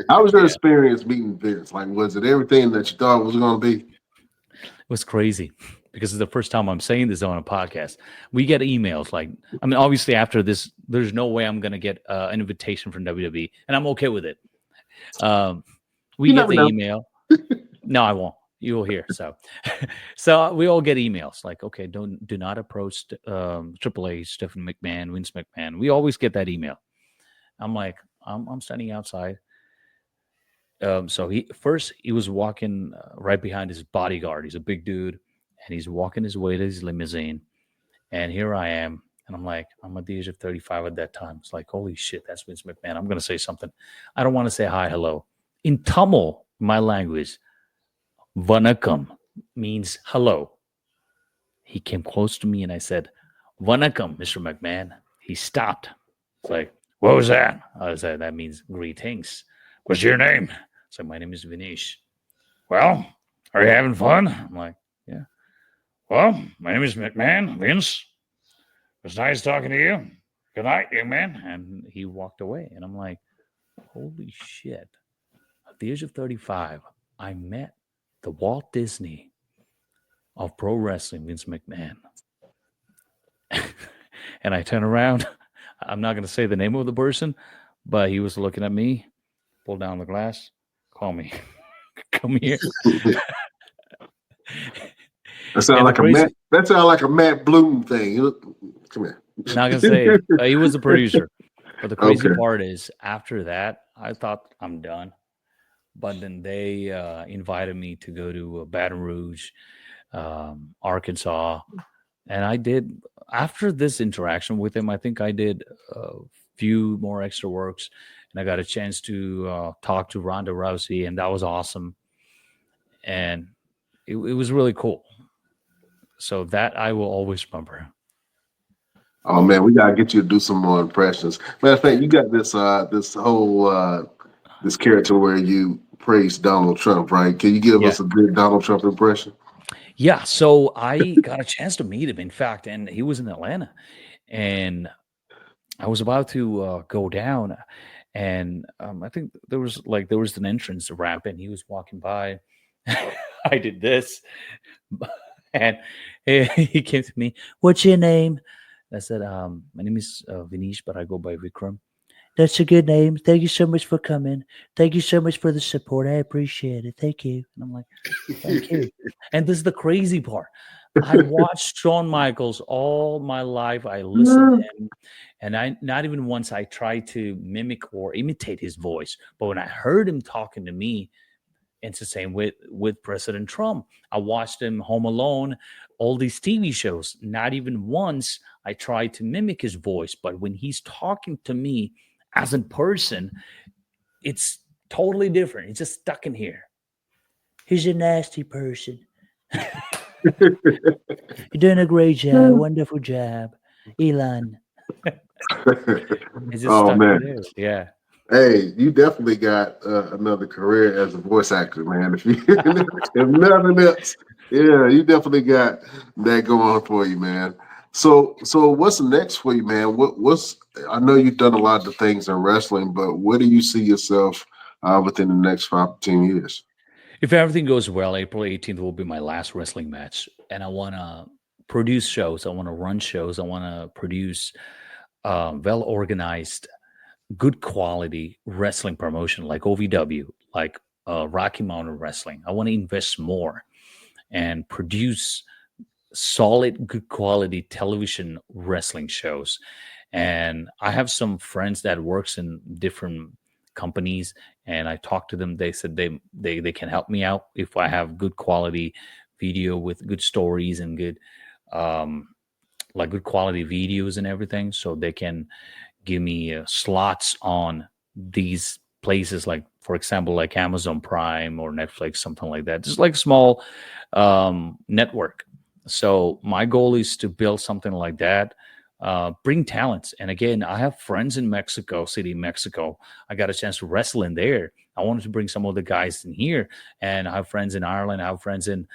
A: How was your
C: Yeah.
A: experience meeting Vince? Like, was it everything that you thought it was going to be?
C: It was crazy because it's the first time I'm saying this on a podcast. We get emails like, I mean, obviously after this, there's no way I'm going to get an invitation from WWE, and I'm okay with it. We
A: You
C: get
A: never
C: the
A: know.
C: email. No, I won't. You will hear. So we all get emails like, okay, do not approach Triple H, Stephanie McMahon, Vince McMahon. We always get that email. I'm like, I'm standing outside. So he was walking right behind his bodyguard. He's a big dude, and he's walking his way to his limousine. And here I am, and I'm like, I'm at the age of 35 at that time. It's like, holy shit, that's Vince McMahon. I'm gonna say something. I don't want to say hi, hello. In Tamil, my language, Vanakkam means hello. He came close to me, and I said, Vanakkam, Mr. McMahon. He stopped. It's like, what was that? I said, that means greetings. What's your name? So my name is Vinesh. Well, are you having fun? I'm like, yeah. Well, my name is McMahon, Vince. It was nice talking to you. Good night, young man. And he walked away. And I'm like, holy shit. At the age of 35, I met the Walt Disney of pro wrestling, Vince McMahon. And I turn around. I'm not going to say the name of the person, but he was looking at me, pulled down the glass, call me. Come here.
A: That sounds like a Matt Bloom thing. Come here.
C: Not gonna say it. He was a producer. But the crazy part is, after that, I thought I'm done. But then they invited me to go to Baton Rouge, Arkansas, and I did. After this interaction with him, I think I did a few more extra works, and I got a chance to talk to Ronda Rousey, and that was awesome. And it was really cool. So that I will always remember.
A: Oh man, we gotta get you to do some more impressions. Matter of fact, you got this this character where you praise Donald Trump, right? Can you give us a good Donald Trump impression?
C: Yeah, so I got a chance to meet him, in fact, and he was in Atlanta, and I was about to go down, and I think there was an entrance ramp, and he was walking by. I did this, and he came to me. What's your name? I said, my name is Vinesh, but I go by Vikram. That's a good name. Thank you so much for coming. Thank you so much for the support. I appreciate it. Thank you. And I'm like, thank you. And this is the crazy part. I watched Shawn Michaels all my life. I listened to him. And I not even once I tried to mimic or imitate his voice. But when I heard him talking to me, it's the same with President Trump. I watched him Home Alone, all these TV shows. Not even once I tried to mimic his voice. But when he's talking to me as a person, it's totally different. It's just stuck in here. He's a nasty person. You're doing a great job. Wonderful job, Elon. It's just stuck in there. Yeah.
A: Hey, you definitely got another career as a voice actor, man. If nothing else, yeah, you definitely got that going for you, man. So what's next for you, man? I know you've done a lot of things in wrestling, but where do you see yourself within the next 5 to 10 years?
C: If everything goes well, April 18th will be my last wrestling match, and I want to produce shows. I want to run shows. I want to produce well organized, good quality wrestling promotion like OVW, like Rocky Mountain Wrestling. I want to invest more and produce solid, good quality television wrestling shows. And I have some friends that works in different companies, and I talked to them. They said they can help me out if I have good quality video with good stories and good good quality videos and everything, so they can give me slots on these places, like for example like Amazon Prime or Netflix, something like that, just like a small network. So my goal is to build something like that, bring talents. And again, I have friends in Mexico City, Mexico. I got a chance to wrestle in there. I wanted to bring some of the guys in here, and I have friends in Ireland. I have friends in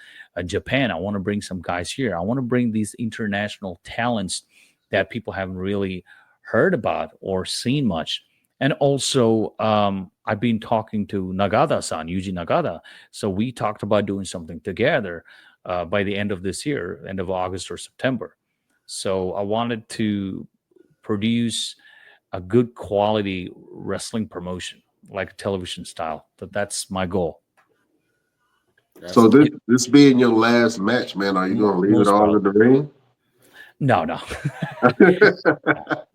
C: Japan. I want to bring some guys here. I want to bring these international talents that people haven't really heard about or seen much. And also, I've been talking to Nagata-san, Yuji Nagata. So we talked about doing something together by the end of this year, end of August or September. So I wanted to produce a good quality wrestling promotion, like television style. That's my goal.
A: So this being your last match, man, are you going to leave it all in the ring?
C: No.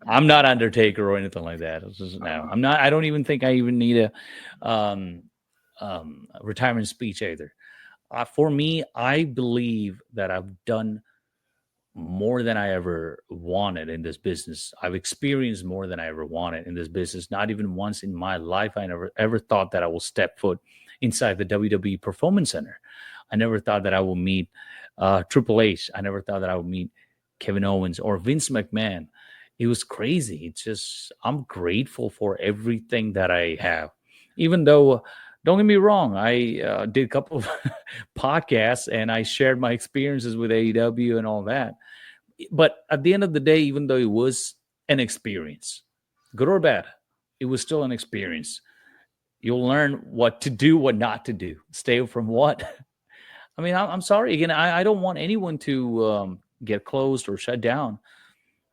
C: I'm not Undertaker or anything like that. No, I'm not. I don't even think I even need a retirement speech either. For me, I believe that I've done more than I ever wanted in this business. I've experienced more than I ever wanted in this business. Not even once in my life I never ever thought that I will step foot inside the WWE Performance Center. I never thought that I will meet Triple H. I never thought that I would meet Kevin Owens or Vince McMahon. It was crazy. It's just, I'm grateful for everything that I have. Even though, don't get me wrong, I did a couple of podcasts and I shared my experiences with AEW and all that. But at the end of the day, even though it was an experience, good or bad, it was still an experience. You'll learn what to do, what not to do. Stay from what. I mean, I'm sorry. Again, I don't want anyone to get closed or shut down.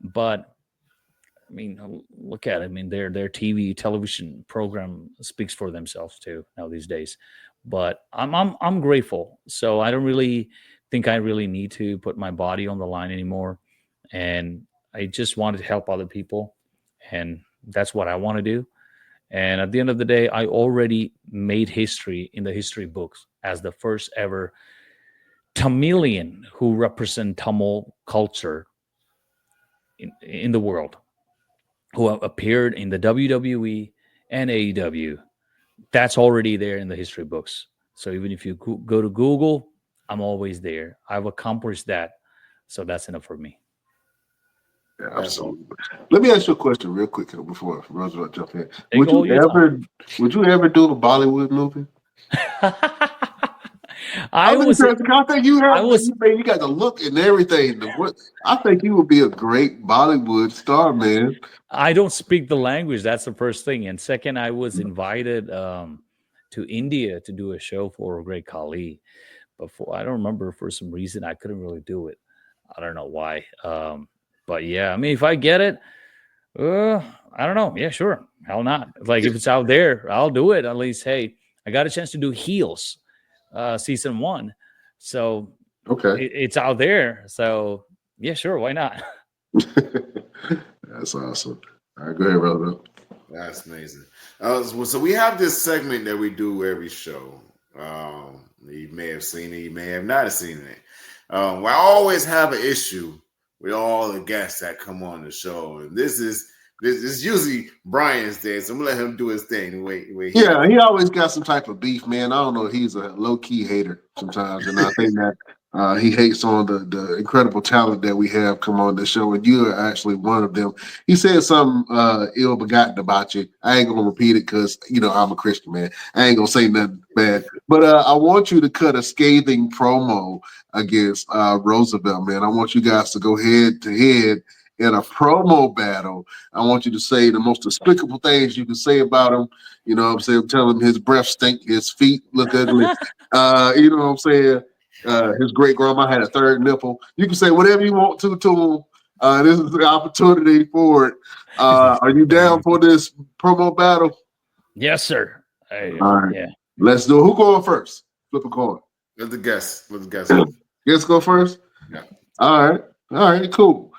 C: But, I mean, look at it. I mean, their television program speaks for themselves, too, now these days. But I'm grateful. So I don't really think I really need to put my body on the line anymore. And I just wanted to help other people. And that's what I want to do. And at the end of the day, I already made history in the history books as the first ever Tamilian who represent Tamil culture in the world, who have appeared in the WWE and AEW. That's already there in the history books. So even if you go to Google, I'm always there. I've accomplished that. So that's enough for me.
A: Yeah, absolutely. Let me ask you a question real quick before Roosevelt jump in. Would you ever do a Bollywood movie? I think you got the look and everything. I think you would be a great Bollywood star, man.
C: I don't speak the language. That's the first thing. And second, I was invited to India to do a show for Great Khali. Before, I don't remember, for some reason I couldn't really do it. I don't know why. But yeah, I mean, if I get it, I don't know. Yeah, sure. Hell not. Like if it's out there, I'll do it. At least, hey, I got a chance to do Heels season 1. So
A: okay,
C: it's out there. So yeah, sure. Why not?
A: That's awesome. All right, go ahead, brother.
B: That's amazing. So we have this segment that we do every show. You may have seen it, you may have not seen it. I always have an issue with all the guests that come on the show, and this is usually Brian's day, so I'm gonna let him do his thing.
A: Yeah, he always got some type of beef, man. I don't know. He's a low key hater sometimes, and I think that he hates on the incredible talent that we have come on the show, and you are actually one of them. He said something ill-begotten about you. I ain't gonna repeat it because I'm a Christian man. I ain't gonna say nothing bad, but I want you to cut a scathing promo against Roosevelt, man. I want you guys to go head to head in a promo battle. I want you to say the most despicable things you can say about him. You know what I'm saying? Tell him his breath stink, his feet look ugly. You know what I'm saying? His great grandma had a third nipple. You can say whatever you want to him. This is the opportunity for it. Are you down for this promo battle?
C: Yes, sir.
A: All right. Yeah. Let's do it. Who going first? Flip a coin.
B: Let the guest.
A: Guest go first?
B: Yeah.
A: All right, cool.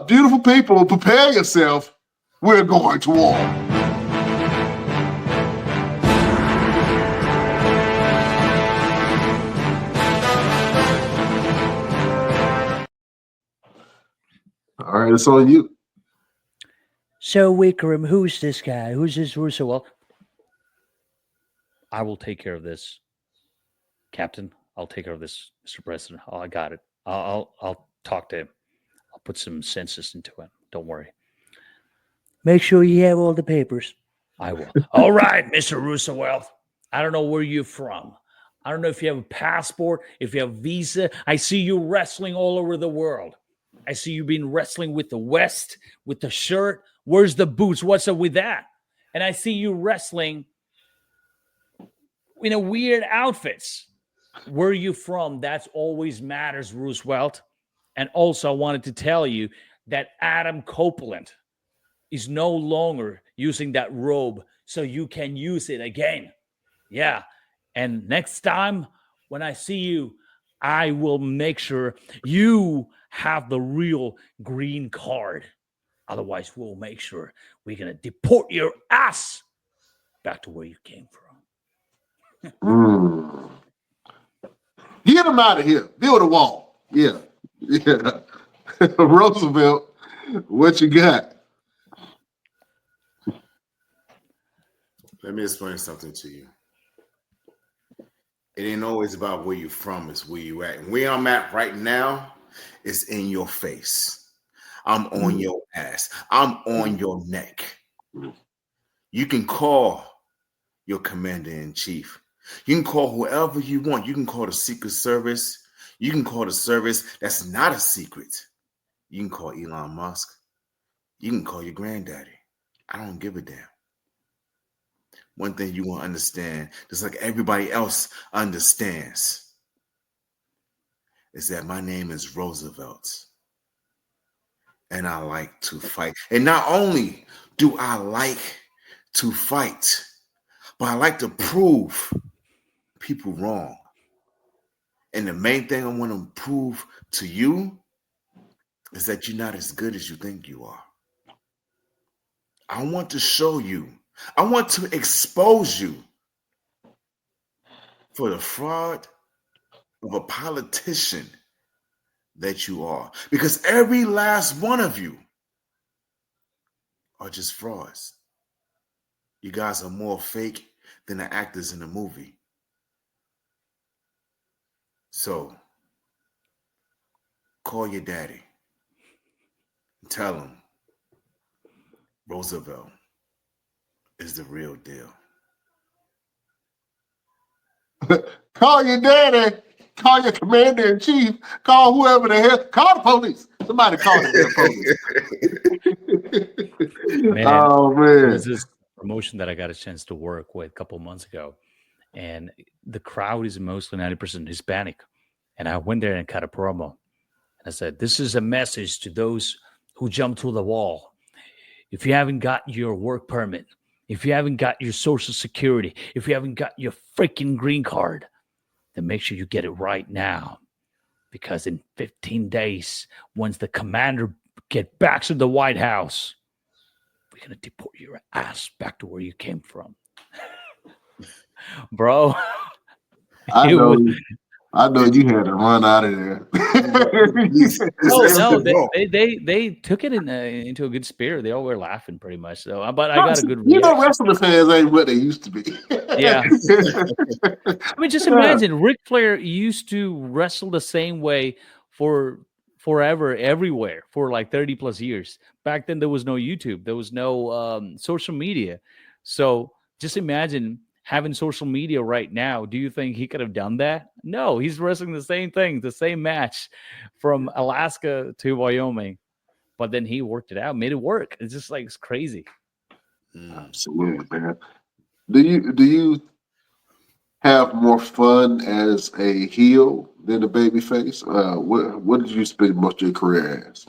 A: Beautiful people, prepare yourself. We're going to war. All right, it's on you.
C: So, Vikram, who's this guy? Who's this Russo? Well, I will take care of this, Captain. I'll take care of this, Mr. President. Oh, I got it. I'll talk to him. I'll put some senses into it. Don't worry. Make sure you have all the papers. I will. All right, Mr. Roosevelt. I don't know where you're from. I don't know if you have a passport, if you have a visa. I see you wrestling all over the world. I see you been wrestling with the West, with the shirt. Where's the boots? What's up with that? and I see you wrestling in a weird outfits. Where are you from? That's always matters, Roosevelt. And also, I wanted to tell you that Adam Copeland is no longer using that robe, so you can use it again. Yeah. And next time when I see you, I will make sure you have the real green card. Otherwise, we'll make sure we're going to deport your ass back to where you came from.
A: Get him out of here. Build a wall. Yeah. Yeah. Roosevelt, what you got?
B: Let me explain something to you. It ain't always about where you're from, it's where you at. And where I'm at right now is in your face. I'm on your ass. I'm on your neck. You can call your commander-in-chief. You can call whoever you want. You can call the Secret Service. You can call the service that's not a secret. You can call Elon Musk. You can call your granddaddy. I don't give a damn. One thing you want to understand, just like everybody else understands, is that my name is Roosevelt. And I like to fight. And not only do I like to fight, but I like to prove people wrong. And the main thing I want to prove to you is that you're not as good as you think you are. I want to show you. I want to expose you for the fraud of a politician that you are. Because every last one of you are just frauds. You guys are more fake than the actors in the movie. So, call your daddy and tell him Roosevelt is the real deal.
A: Call your daddy. Call your commander-in-chief. Call whoever the hell. Call the police. Somebody call the police.
C: Man,
A: oh, man.
C: There's this promotion that I got a chance to work with a couple months ago. And the crowd is mostly 90% Hispanic. And I went there and cut a promo. And I said, this is a message to those who jump through the wall. If you haven't got your work permit, if you haven't got your Social Security, if you haven't got your freaking green card, then make sure you get it right now. Because in 15 days, once the commander get back to the White House, we're going to deport your ass back to where you came from. Bro.
A: I know you had to run out of there.
C: No, they took it into a good spirit. They all were laughing pretty much. So, but I got a good reaction.
A: You know, wrestling fans ain't what they used to be.
C: Yeah. I mean, just imagine Ric Flair used to wrestle the same way for forever, everywhere, for like 30 plus years. Back then, there was no YouTube. There was no social media. So just imagine having social media right now. Do you think he could have done that? No, he's wrestling the same thing, the same match from Alaska to Wyoming. But then he worked it out, made it work. It's just like, it's crazy.
A: Absolutely, man. Do you have more fun as a heel than a baby face? What did you spend most of your career as?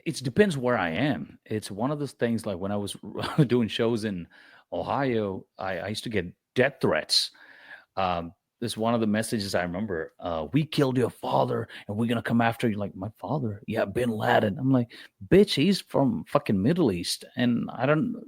C: It depends where I am. It's one of those things, like when I was doing shows in Ohio, I used to get death threats. This one of the messages I remember, we killed your father and we're going to come after you. Like, my father? Yeah, Bin Laden. I'm like, bitch, he's from fucking Middle East. And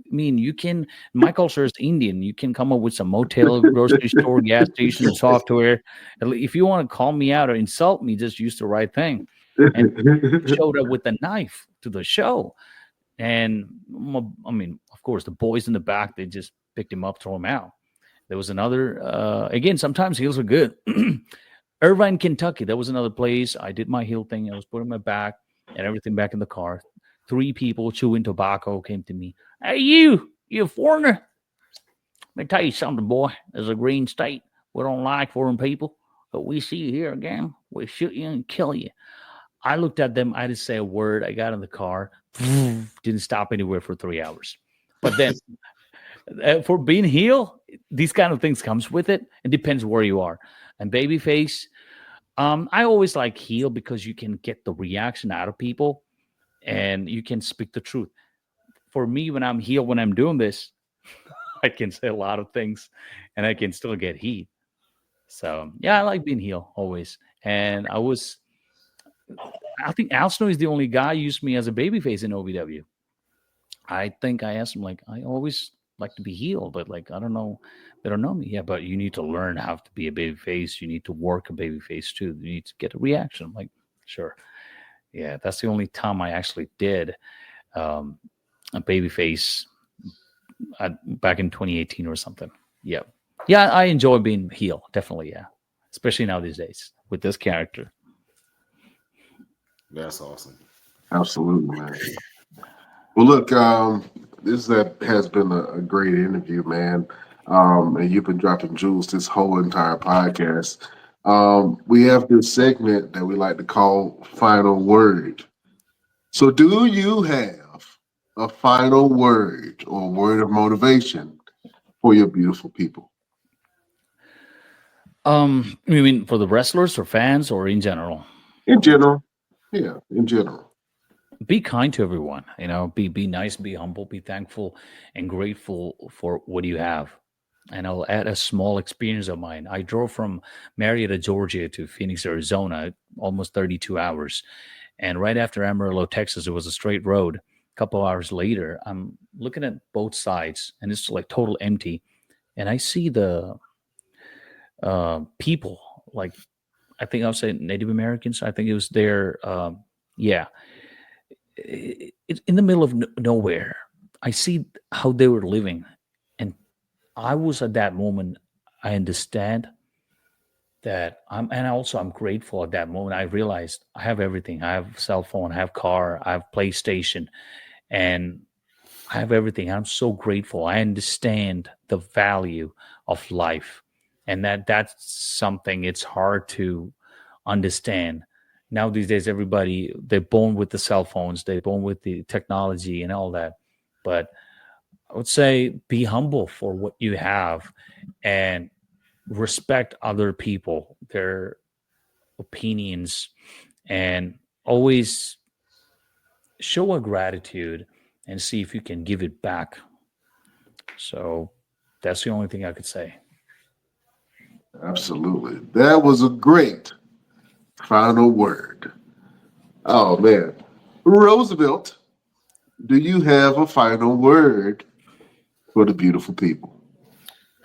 C: you can, my culture is Indian. You can come up with some motel, grocery store, gas station, software. If you want to call me out or insult me, just use the right thing. And showed up with a knife to the show. And I mean, of course, the boys in the back, they just picked him up, throw him out. There was another, again, sometimes heels are good. Irvine, Kentucky, that was another place. I did my heel thing. I was putting my back and everything back in the car. 3 people chewing tobacco came to me. Hey, you a foreigner? Let me tell you something, boy. There's a green state. We don't like foreign people. But we see you here again, we shoot you and kill you. I looked at them. I didn't say a word. I got in the car, didn't stop anywhere for 3 hours. But then for being heel, these kind of things comes with it. It depends where you are. And babyface, I always like heel because you can get the reaction out of people and you can speak the truth. For me, when I'm heel, when I'm doing this, I can say a lot of things and I can still get heat. So yeah, I like being heel always. And I think Al Snow is the only guy who used me as a babyface in OVW. I think I asked him, like, I always like to be heel, but like, I don't know, they don't know me. Yeah, but you need to learn how to be a baby face. You need to work a baby face too. You need to get a reaction. I'm like, sure. Yeah, that's the only time I actually did um, a baby face back in 2018 or something. Yeah. Yeah, I enjoy being heel. Definitely. Yeah. Especially now these days with this character.
B: That's awesome.
A: Absolutely, man. Well, look, has been a great interview, man. And you've been dropping jewels this whole entire podcast. We have this segment that we like to call Final Word. So, do you have a final word or word of motivation for your beautiful people?
C: You mean for the wrestlers or fans or in general?
A: In general. Yeah, in general.
C: Be kind to everyone, be nice, be humble, be thankful and grateful for what you have. And I'll add a small experience of mine. I drove from Marietta, Georgia to Phoenix, Arizona, almost 32 hours. And right after Amarillo, Texas, it was a straight road. A couple hours later, I'm looking at both sides and it's like total empty. And I see the people, like, I think I'll say Native Americans. I think it was their, yeah, it's in the middle of nowhere. I see how they were living. And I was at that moment, I understand that and also I'm grateful at that moment. I realized I have everything. I have cell phone, I have car, I have PlayStation, and I have everything. I'm so grateful. I understand the value of life. And that's something it's hard to understand. Now these days, everybody, they're born with the cell phones, they're born with the technology and all that. But I would say be humble for what you have and respect other people, their opinions, and always show a gratitude and see if you can give it back. So that's the only thing I could say.
A: Absolutely. That was a great final word. Oh, man. Roosevelt, do you have a final word for the beautiful people?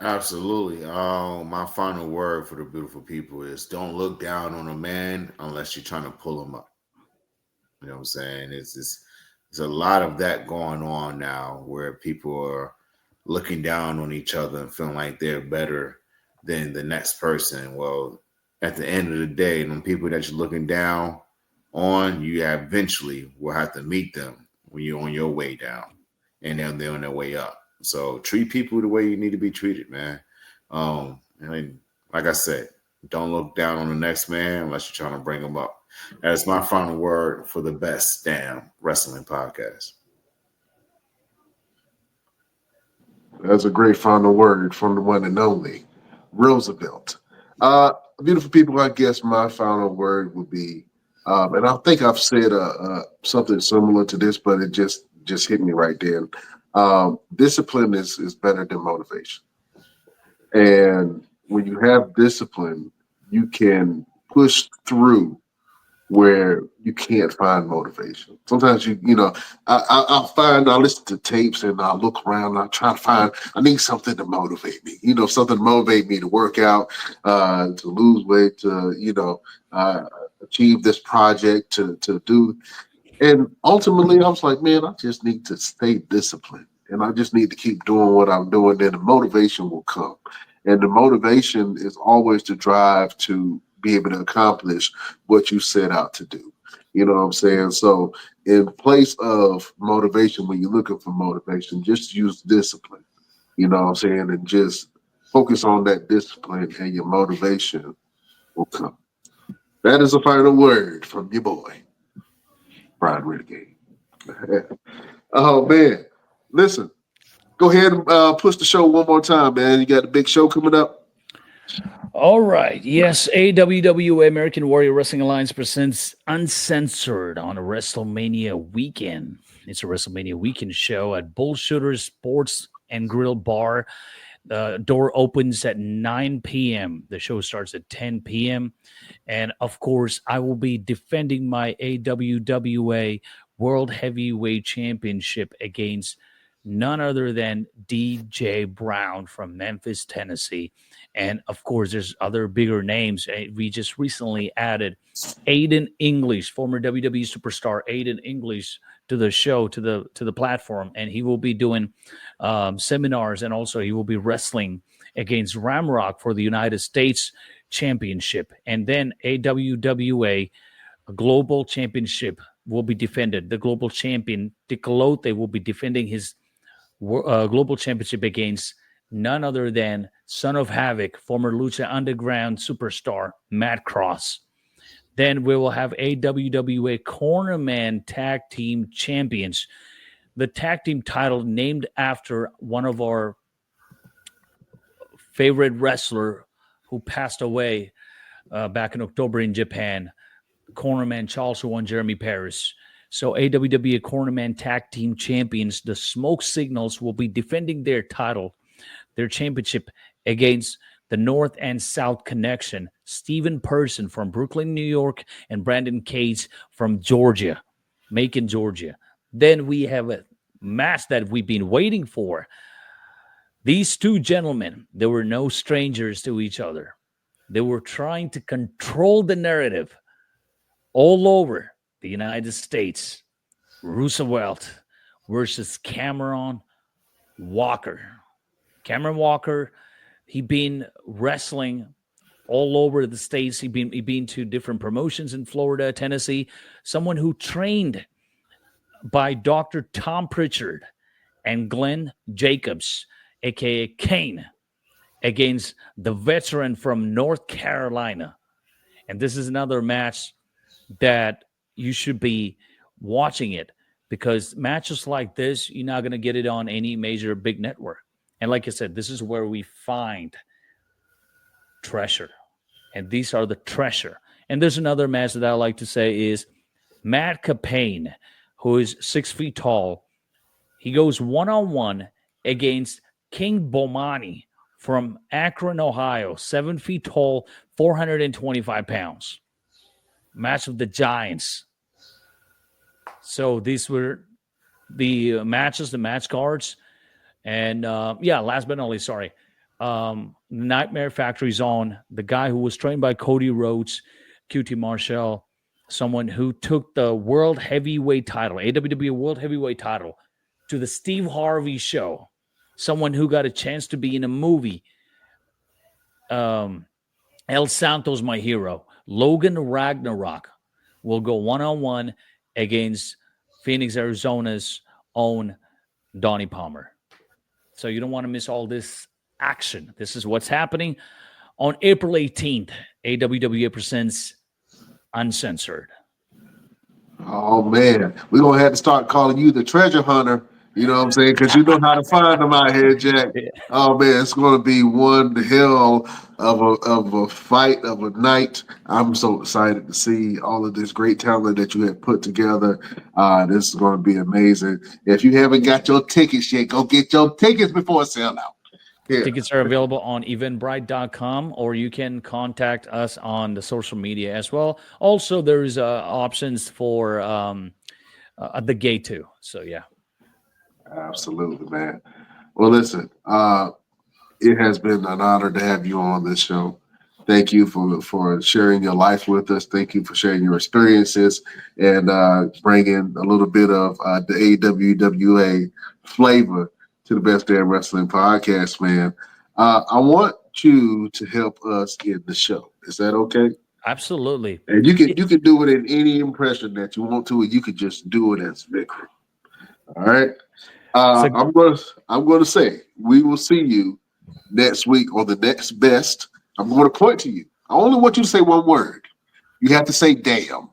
B: Absolutely. My final word for the beautiful people is don't look down on a man unless you're trying to pull him up. You know what I'm saying? There's a lot of that going on now where people are looking down on each other and feeling like they're better than the next person. Well, at the end of the day, the people that you're looking down on, you eventually will have to meet them when you're on your way down and then they're on their way up. So treat people the way you need to be treated, man. I mean, like I said, don't look down on the next man unless you're trying to bring him up. That's my final word for the best damn wrestling podcast.
A: That's a great final word from the one and only Roosevelt. Beautiful people, I guess my final word would be, and I think I've said something similar to this, but it just hit me right then. Discipline is better than motivation. And when you have discipline, you can push through where you can't find motivation. Sometimes I listen to tapes and I look around and I try to find, I need something to motivate me, something to motivate me to work out, to lose weight, to, achieve this project, to do. And ultimately I was like, man, I just need to stay disciplined and I just need to keep doing what I'm doing. Then the motivation will come. And the motivation is always the drive to be able to accomplish what you set out to do. You know what I'm saying? So in place of motivation, when you're looking for motivation, just use discipline. You know what I'm saying? And just focus on that discipline and your motivation will come. That is a final word from your boy. Brian Renegade. Oh man, listen. Go ahead and push the show one more time, man. You got the big show coming up.
C: All right. Yes, AWWA American Warrior Wrestling Alliance presents Uncensored on a WrestleMania weekend. It's a WrestleMania weekend show at Bullshooters Sports and Grill Bar. The door opens at 9 p.m. The show starts at 10 p.m. And of course, I will be defending my AWWA World Heavyweight Championship against none other than DJ Brown from Memphis, Tennessee. And of course, there's other bigger names. We just recently added Aiden English, former WWE superstar Aiden English, to the show, to the platform, and he will be doing seminars, and also he will be wrestling against Ramrock for the United States Championship. And then AWWA Global Championship will be defended. The global champion, Ticolote, will be defending his global championship against none other than Son of Havoc, former Lucha Underground superstar Matt Cross. Then we will have AWWA Cornerman Tag Team Champions. The tag team title named after one of our favorite wrestler who passed away back in October in Japan, Cornerman Charles won Jeremy Paris. So AWWA Cornerman Tag Team Champions, the Smoke Signals, will be defending their title, their championship, against the North and South Connection, Steven Person from Brooklyn, New York, and Brandon Case from Georgia, Macon, Georgia. Then we have a match that we've been waiting for. These two gentlemen, they were no strangers to each other. They were trying to control the narrative all over the United States. Roosevelt versus Cameron Walker. Cameron Walker, he been wrestling all over the states. He been to different promotions in Florida, Tennessee. Someone who trained by Dr. Tom Pritchard and Glenn Jacobs, a.k.a. Kane, against the veteran from North Carolina. And this is another match that you should be watching it, because matches like this, you're not going to get it on any major big network. And like I said, this is where we find treasure. And these are the treasure. And there's another match that I like to say is Matt Capane, who is 6 feet tall. He goes one-on-one against King Bomani from Akron, Ohio, 7 feet tall, 425 pounds. Match of the Giants. So these were the matches, the match cards. And last but not least, Nightmare Factory Zone, the guy who was trained by Cody Rhodes, QT Marshall, someone who took the World Heavyweight title, AWWA World Heavyweight title, to the Steve Harvey show, someone who got a chance to be in a movie. El Santos, my hero. Logan Ragnarok will go one-on-one against Phoenix, Arizona's own Donnie Palmer. So you don't want to miss all this action. This is what's happening on April 18th. AWWA presents Uncensored.
A: Oh man, we're gonna have to start calling you the treasure hunter. You know what I'm saying? Because you know how to find them out here, Jack. Oh man, it's gonna be one hell of a fight of a night. I'm so excited to see all of this great talent that you have put together. This is gonna be amazing. If you haven't got your tickets yet, go get your tickets before it sell out. Yeah.
C: Tickets are available on eventbrite.com, or you can contact us on the social media as well. Also, there's options for at the gate too. So yeah.
A: Absolutely, man. Well, listen, it has been an honor to have you on this show. Thank you for sharing your life with us. Thank you for sharing your experiences and bringing a little bit of the AWWA flavor to the Best Damn Wrestling Podcast, man. I want you to help us in the show. Is that okay?
C: Absolutely.
A: And you can do it in any impression that you want to, and you could just do it as Vikram. All right. I'm going to say we will see you next week on the next best. I'm going to point to you. I only want you to say one word. You have to say damn.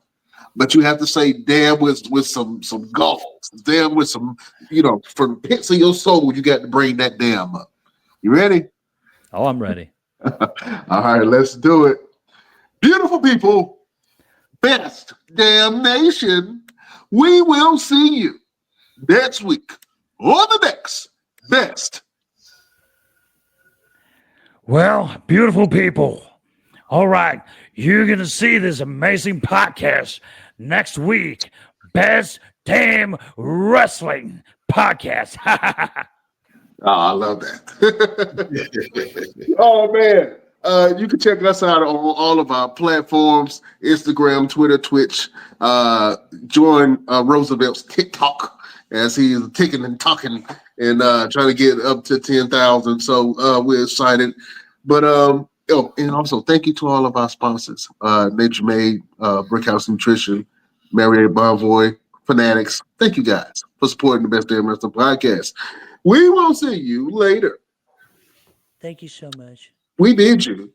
A: but you have to say damn with some galls. Damn with some, from the pits of your soul, you got to bring that damn up. You ready?
C: Oh, I'm ready.
A: All right, let's do it. Beautiful people, best damn nation. We will see you next week on the next best.
C: Well, beautiful people. All right, you're going to see this amazing podcast next week. Best Damn Wrestling Podcast.
A: Oh, I love that. Oh, man. You can check us out on all of our platforms, Instagram, Twitter, Twitch. Join Roosevelt's TikTok as he's ticking and talking and trying to get up to 10,000. So we're excited. But and also thank you to all of our sponsors, Nature Made, Brickhouse Nutrition, Marriott Bonvoy, Fanatics. Thank you guys for supporting the Best Damn Wrestling Podcast. We will see you later.
C: Thank you so much.
A: We bid you.